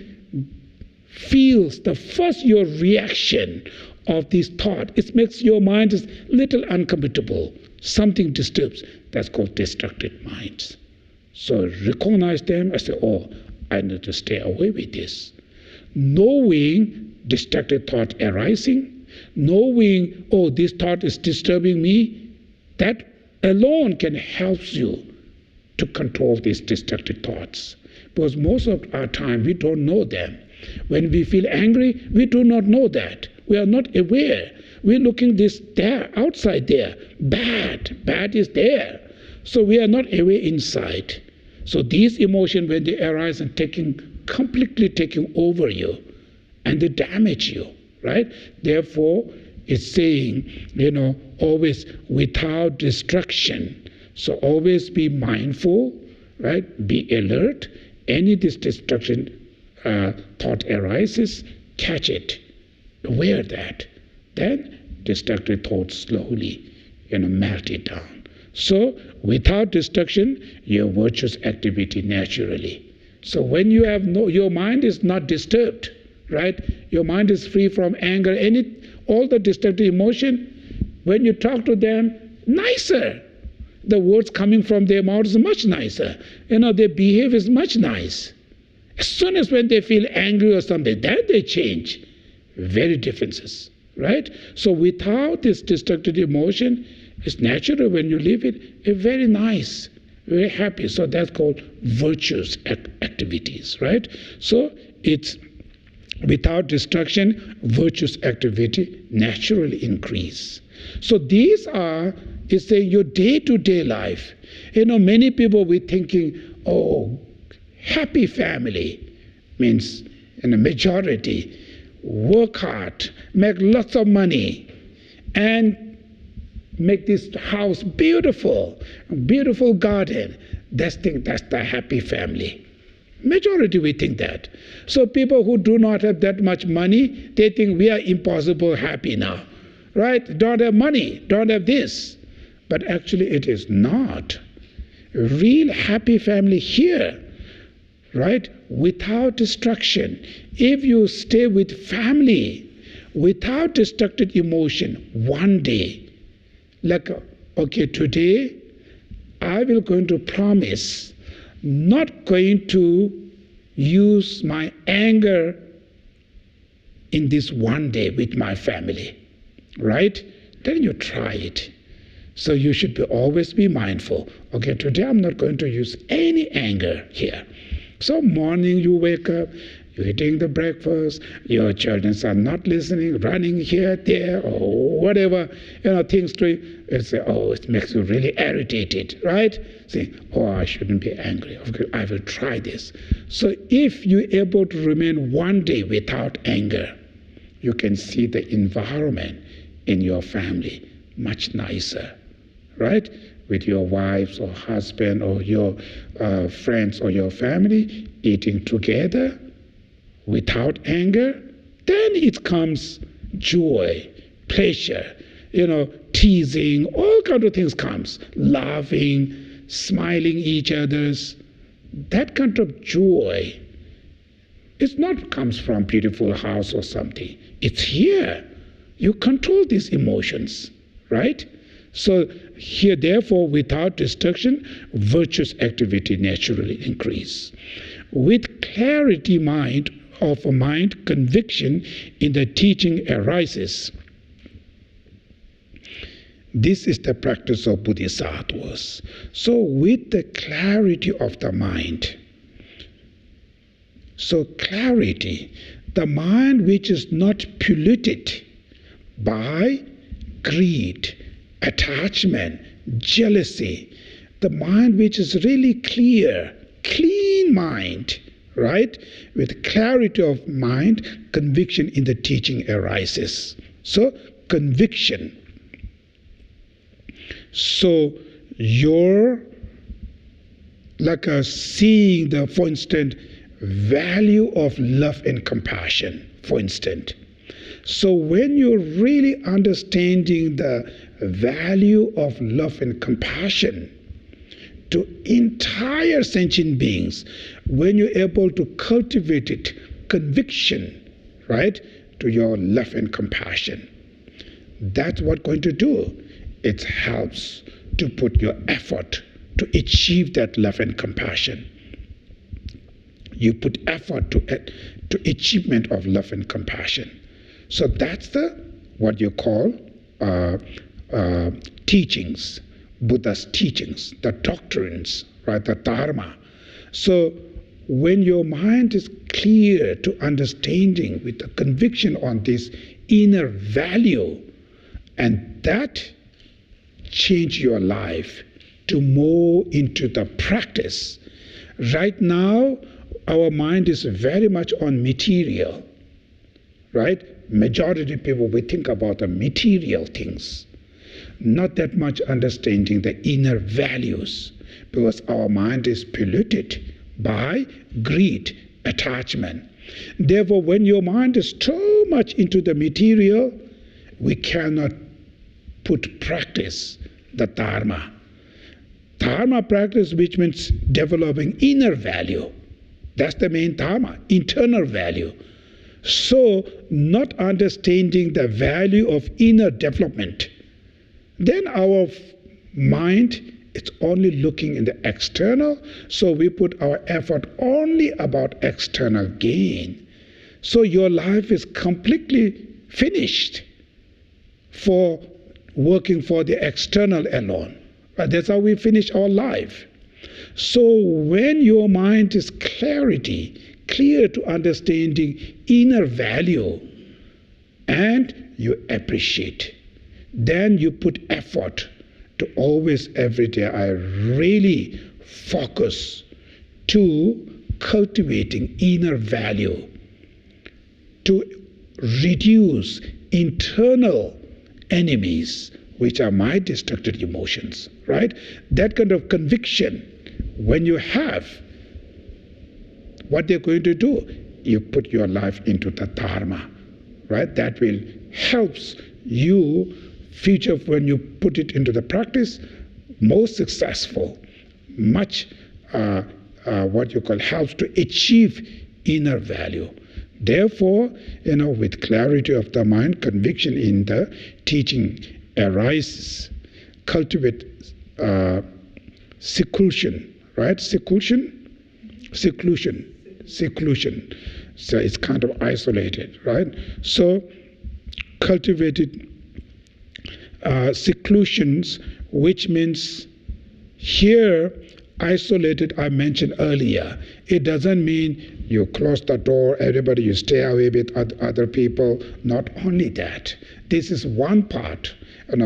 feels, the first your reaction of this thought, it makes your mind a little uncomfortable. Something disturbs. That's called destructive minds. So recognize them and say, I need to stay away with this. Knowing destructive thought arising, knowing, this thought is disturbing me, that alone can help you to control these destructive thoughts. Because most of our time we don't know them. When we feel angry, we do not know that. We are not aware. We're looking there, outside there. Bad is there. So we are not aware inside. So these emotions, when they arise and completely taking over you, and they damage you, right? Therefore, it's saying, always without distraction. So always be mindful, right? Be alert. Any distraction thought arises, catch it, aware that. Then destructive thoughts slowly, melt it down. So without distraction, your virtuous activity naturally. So when you have your mind is not disturbed, right? Your mind is free from anger, all the destructive emotion. When you talk to them, nicer. The words coming from their mouth is much nicer. Their behavior is much nice. As soon as when they feel angry or something, then they change. Very differences, right? So without this destructive emotion, it's natural when you live it, it's very nice, very happy. So that's called virtuous activities, right? So it's without distraction, virtuous activity naturally increase. So these are, it's saying your day-to-day life. Many people will thinking, happy family means in a majority, work hard, make lots of money, and make this house beautiful garden. That's the happy family. Majority we think that. So people who do not have that much money, they think we are impossible happy now. Right? Don't have money, don't have this. But actually it is not. Real happy family here, right? Without destruction. If you stay with family without destructive emotion, one day, like, okay, today I will going to promise not going to use my anger in this one day with my family, right? Then you try it. So you should always be mindful. Okay, today I'm not going to use any anger here. So morning you wake up, you're eating the breakfast, your children are not listening, running here, there, or whatever, things to you say, oh, it makes you really irritated, right? Say, oh, I shouldn't be angry. Okay, I will try this. So if you're able to remain one day without anger, you can see the environment in your family much nicer, right? With your wives or husband or your friends or your family eating together without anger, then it comes joy, pleasure, teasing, all kind of things comes, laughing, smiling each other's. That kind of joy, it's not comes from beautiful house or something. It's here. You control these emotions, right? So here, therefore, without destruction, virtuous activity naturally increase. With clarity of mind, conviction in the teaching arises. This is the practice of bodhisattvas. So with the clarity of the mind, so clarity, the mind which is not polluted by greed, attachment, jealousy, the mind which is really clear, clean mind, right? With clarity of mind, conviction in the teaching arises. So, conviction. So, you're like seeing the, for instance, value of love and compassion, for instance. So when you're really understanding the value of love and compassion to entire sentient beings, when you're able to cultivate it, conviction, right, to your love and compassion, that's what's going to do. It helps to put your effort to achieve that love and compassion. You put effort to achievement of love and compassion. So that's what you call teachings, Buddha's teachings, the doctrines, right, the Dharma. So when your mind is clear to understanding with the conviction on this inner value, and that change your life to more into the practice. Right now, our mind is very much on material, right? Majority of people, we think about the material things, not that much understanding the inner values, because our mind is polluted by greed, attachment. Therefore, when your mind is too much into the material, we cannot put practice the Dharma. Dharma practice, which means developing inner value. That's the main Dharma, internal value. So, not understanding the value of inner development, then our mind is only looking in the external, so we put our effort only about external gain. So your life is completely finished for working for the external alone. Right? That's how we finish our life. So when your mind is clear to understanding inner value, and you appreciate, then you put effort to always, every day, I really focus to cultivating inner value, to reduce internal enemies, which are my destructive emotions, right? That kind of conviction, when you have, what they're going to do, you put your life into the dharma, right? That will helps you future when you put it into the practice, more successful, much what you call helps to achieve inner value. Therefore, with clarity of the mind, conviction in the teaching arises. Cultivate seclusion, right? Seclusion. So it's kind of isolated, right? So cultivated seclusions, which means here isolated, I mentioned earlier. It doesn't mean you close the door, everybody, you stay away with other people. Not only that. This is one part.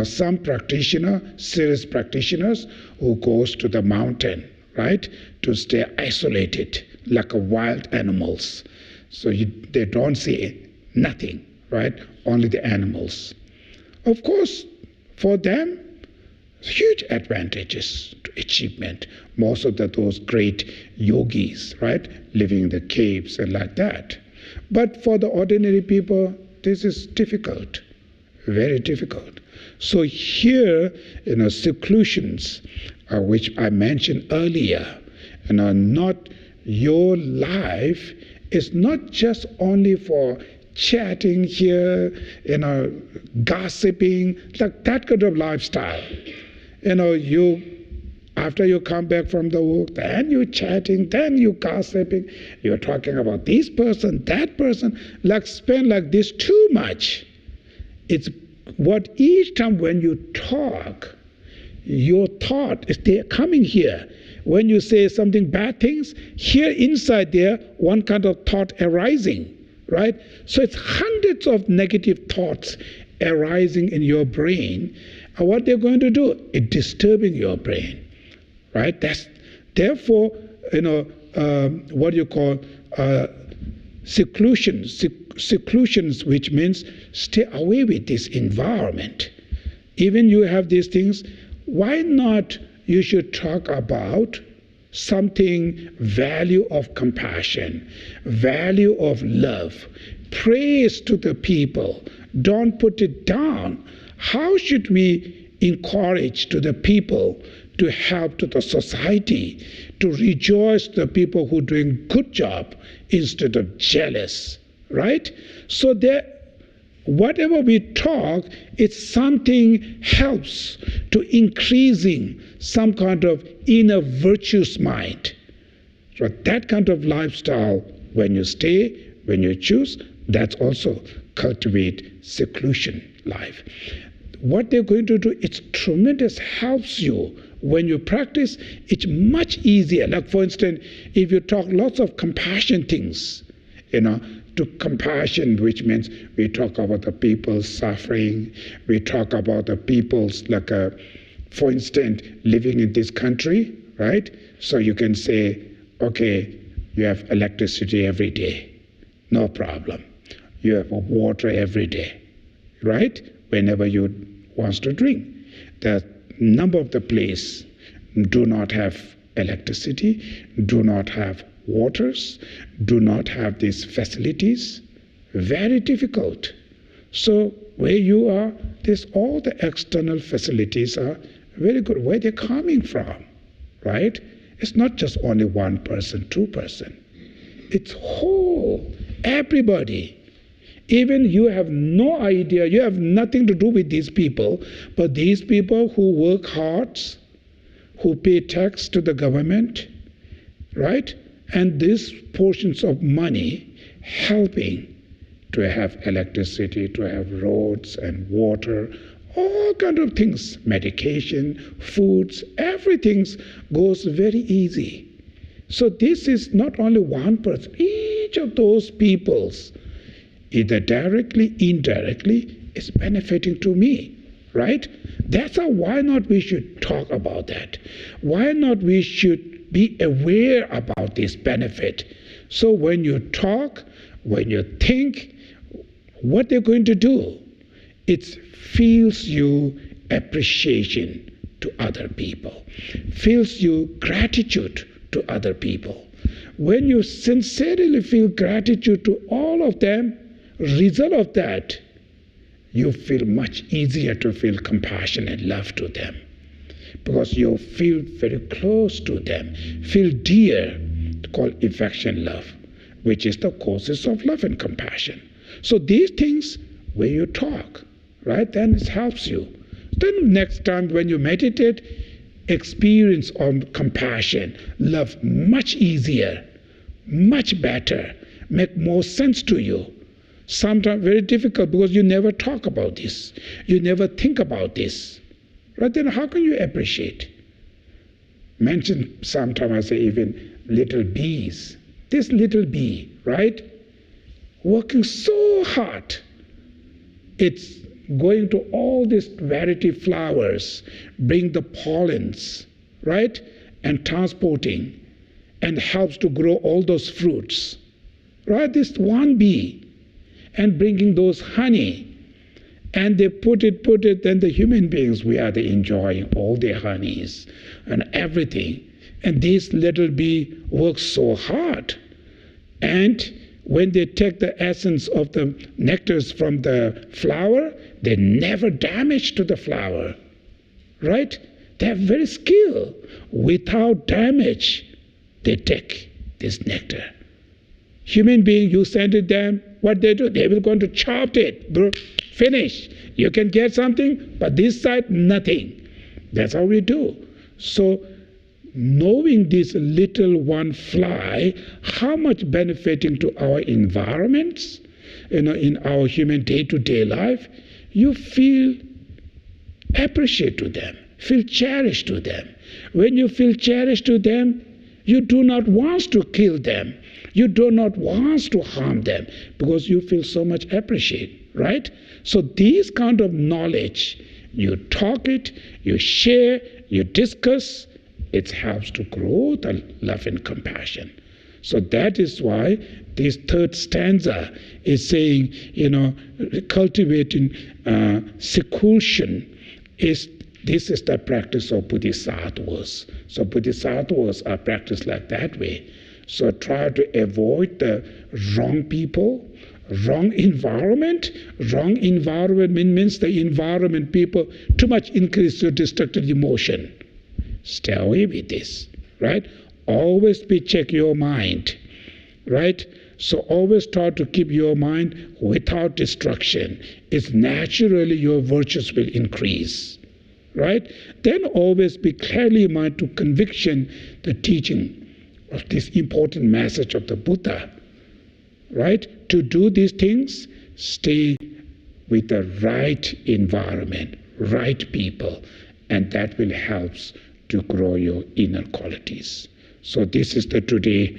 Some practitioner, serious practitioners, who goes to the mountain, right, to stay isolated like wild animals. So they don't see nothing, right, only the animals. Of course, for them, huge advantages to achievement. Most of those great yogis, right, living in the caves and like that. But for the ordinary people, this is difficult, very difficult. So here, seclusions, which I mentioned earlier, not your life is not just only for chatting here, gossiping, like that kind of lifestyle. After you come back from the work, then you're chatting, then you're gossiping, you're talking about this person, that person, spend like this too much. It's what each time when you talk, your thought is they're coming here. When you say something bad things, here inside there, one kind of thought arising, right? So it's hundreds of negative thoughts arising in your brain. And what they're going to do, it's disturbing your brain, right? Therefore, what you call seclusions, which means stay away with this environment. Even you have these things, why not you should talk about something, value of compassion, value of love, praise to the people, don't put it down. How should we encourage to the people to help to the society, to rejoice the people who are doing good job instead of jealous, right? So whatever we talk, it's something helps to increasing some kind of inner virtuous mind. So that kind of lifestyle, when you stay, when you choose, that's also cultivate seclusion life. What they're going to do, it's tremendous helps you. When you practice, it's much easier. Like for instance, if you talk lots of compassion things, to compassion, which means we talk about the people's suffering, we talk about the people's, for instance, living in this country, right? So you can say, okay, you have electricity every day, no problem. You have water every day, right? Whenever you want to drink. The number of the places do not have electricity, do not have waters, do not have these facilities. Very difficult. So where you are, all the external facilities are very good. Where they're coming from, right? It's not just only one person, two person. It's whole, everybody. Even you have no idea, you have nothing to do with these people, but these people who work hard, who pay tax to the government, right? And these portions of money helping to have electricity, to have roads and water, all kind of things, medication, foods, everything goes very easy. So this is not only one person, each of those peoples, either directly, indirectly, is benefiting to me, right? That's why not we should talk about that. Why not we should be aware about this benefit. So when you talk, when you think, what they're going to do, it feels you appreciation to other people, feels you gratitude to other people. when you sincerely feel gratitude to all of them, result of that, you feel much easier to feel compassion and love to them. Because you feel very close to them, feel dear, called affection love, which is the causes of love and compassion. So these things, when you talk, right, then it helps you. Then next time when you meditate, experience on compassion, love much easier, much better, make more sense to you. Sometimes very difficult because you never talk about this, you never think about this. Right, then how can you appreciate? Mention sometimes I say even little bees. This little bee, right, working so hard. It's going to all these variety flowers, bring the pollens, right, and transporting, and helps to grow all those fruits. Right, this one bee, and bringing those honey. And they put it, then the human beings, we are enjoying all the honeys and everything. And this little bee works so hard. And when they take the essence of the nectars from the flower, they never damage to the flower. Right? They have very skill. Without damage, they take this nectar. Human being, you send it them, what they do? They will go to chop it. Finish. You can get something, but this side, nothing. That's how we do. So, knowing this little one fly, how much benefiting to our environments, in our human day-to-day life, you feel appreciate to them, feel cherished to them. When you feel cherished to them, you do not want to kill them. You do not want to harm them because you feel so much appreciate, right? So these kind of knowledge, you talk it, you share, you discuss, it helps to grow the love and compassion. So that is why this third stanza is saying, cultivating seclusion this is the practice of bodhisattvas. So bodhisattvas are practiced like that way. So try to avoid the wrong people, wrong environment. Wrong environment means the environment people too much increase your destructive emotion. Stay away with this, right? Always check your mind, right? So always try to keep your mind without destruction. It's naturally your virtues will increase, right? Then always be clearly in mind to conviction, the teaching of this important message of the Buddha, right? To do these things, stay with the right environment, right people, and that will help to grow your inner qualities. So this is the today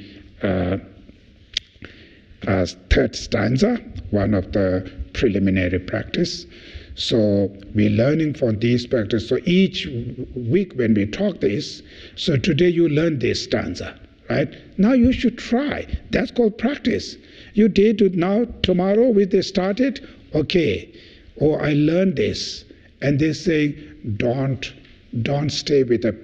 third stanza, one of the preliminary practice. So we're learning from these practices. So each week when we talk this, so today you learn this stanza, right? Now you should try. That's called practice. You did it now, tomorrow we they started, okay, oh I learned this. And they say, don't stay with a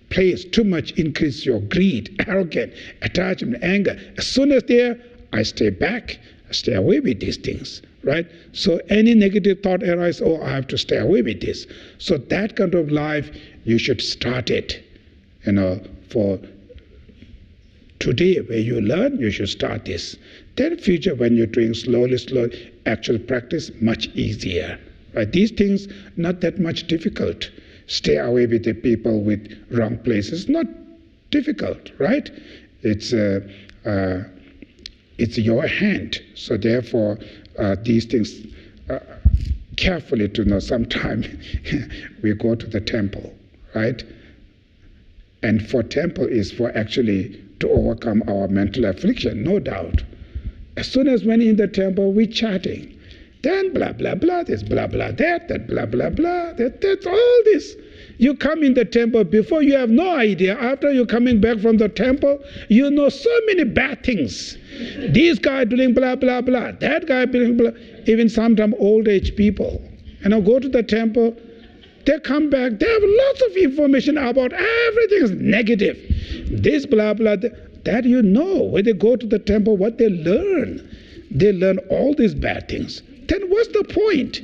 place too much increase your greed, arrogance, attachment, anger. As soon as there, I stay back, stay away with these things, right? So any negative thought arises, oh, I have to stay away with this. So that kind of life, you should start it, for today where you learn, you should start this. Then future when you're doing slowly, actual practice, much easier, right? These things, not that much difficult. Stay away with the people with wrong places, not difficult, right? It's your hand. So therefore, these things, carefully to know, sometimes we go to the temple, right? And for temple is for actually to overcome our mental affliction, no doubt. As soon as when in the temple, we're chatting. Then blah, blah, blah, this blah, blah, that blah, blah, blah, that's all this. You come in the temple, before you have no idea, after you're coming back from the temple, you know so many bad things. This guy doing blah, blah, blah, that guy doing blah. Even sometimes old age people, go to the temple, they come back, they have lots of information about everything is negative. This blah, blah, that you know. When they go to the temple, what they learn all these bad things. Then what's the point?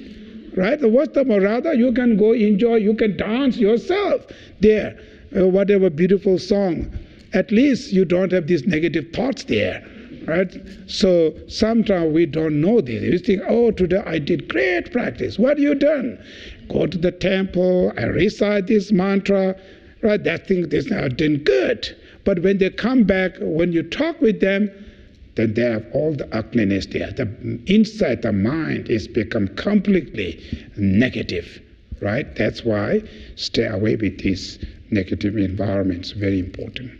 Right? What's the morada? You can go enjoy, you can dance yourself there. Whatever beautiful song. At least you don't have these negative thoughts there. Right? So sometimes we don't know this. You think, oh, today I did great practice. What have you done? Go to the temple, I recite this mantra, right? That thing is now done good. But when they come back, when you talk with them, then they have all the ugliness there. The inside the mind is become completely negative, right? That's why stay away with these negative environments. Very important.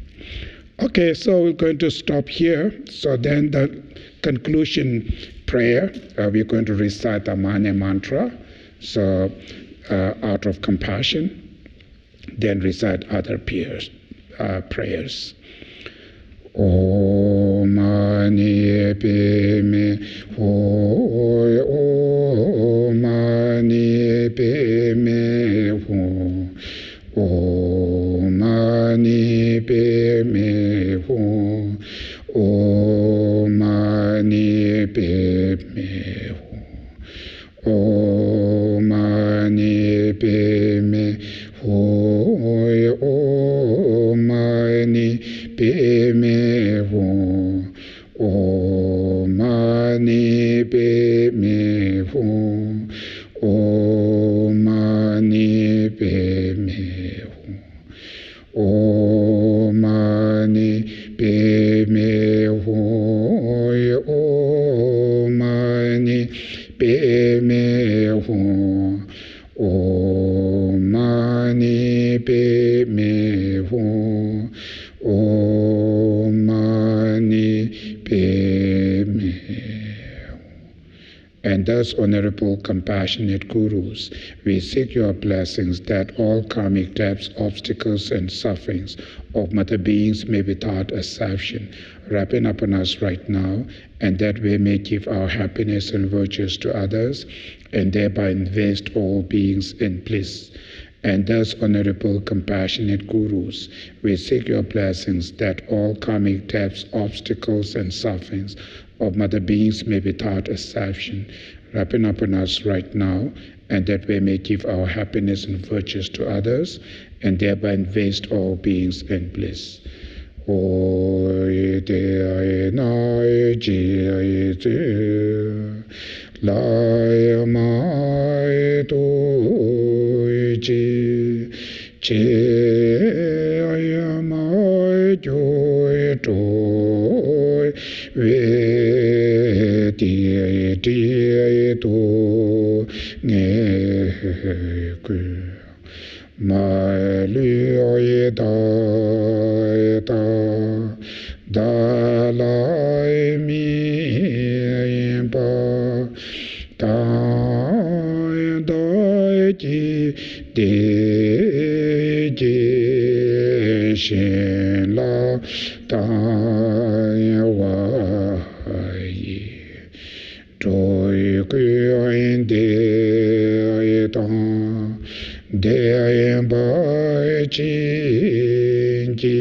Okay, so we're going to stop here. So then the conclusion prayer, we're going to recite the Mane mantra. So out of compassion, then recite other prayers. Om Mani Padme Hum, Om Mani Padme Hum, Om Mani Padme Hum, Om Mani Padme Hum, Om Mani Padme Hum, Om Mani Padme Hum, Om Mani Padme Hum, Om Mani Padme Hum, Om Mani Padme Hum, Om Mani Padme Hum, Om Mani Padme Hum, Om Mani Padme Hum. And thus, Honorable Compassionate Gurus, we seek your blessings that all karmic debts, obstacles, and sufferings of mother beings may without exception wrapping upon us right now, and that we may give our happiness and virtues to others, and thereby invest all beings in bliss. And thus, Honorable Compassionate Gurus, we seek your blessings that all karmic debts, obstacles, and sufferings of mother beings may without exception wrapping upon us right now, and that we may give our happiness and virtues to others, and thereby invest all beings in bliss. Oi te nai ji te lai mai tu ji che ai mai jo to ve ti tu nge ku mai li da lai mi pa da ji de ji shin la da wa yi trôi quyên đề ta đề bài chín chi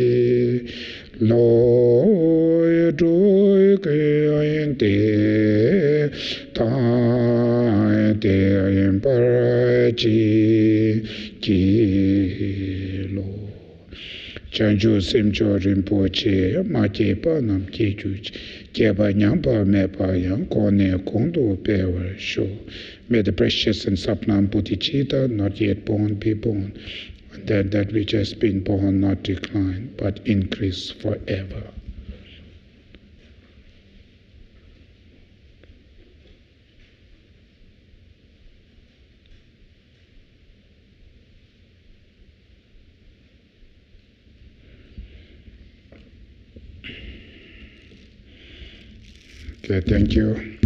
lối trôi quyên đề ta đề bài chín chi lối Chanju Simcho Rinpoche, Ma Chepa Nam Kechuch, Keba Nyampa Mepa Yang, Kone Kondo Pewa Sho. May the precious and Sapnam Bodhicitta, not yet born, be born, and that which has been born not decline, but increase forever. Okay, thank you.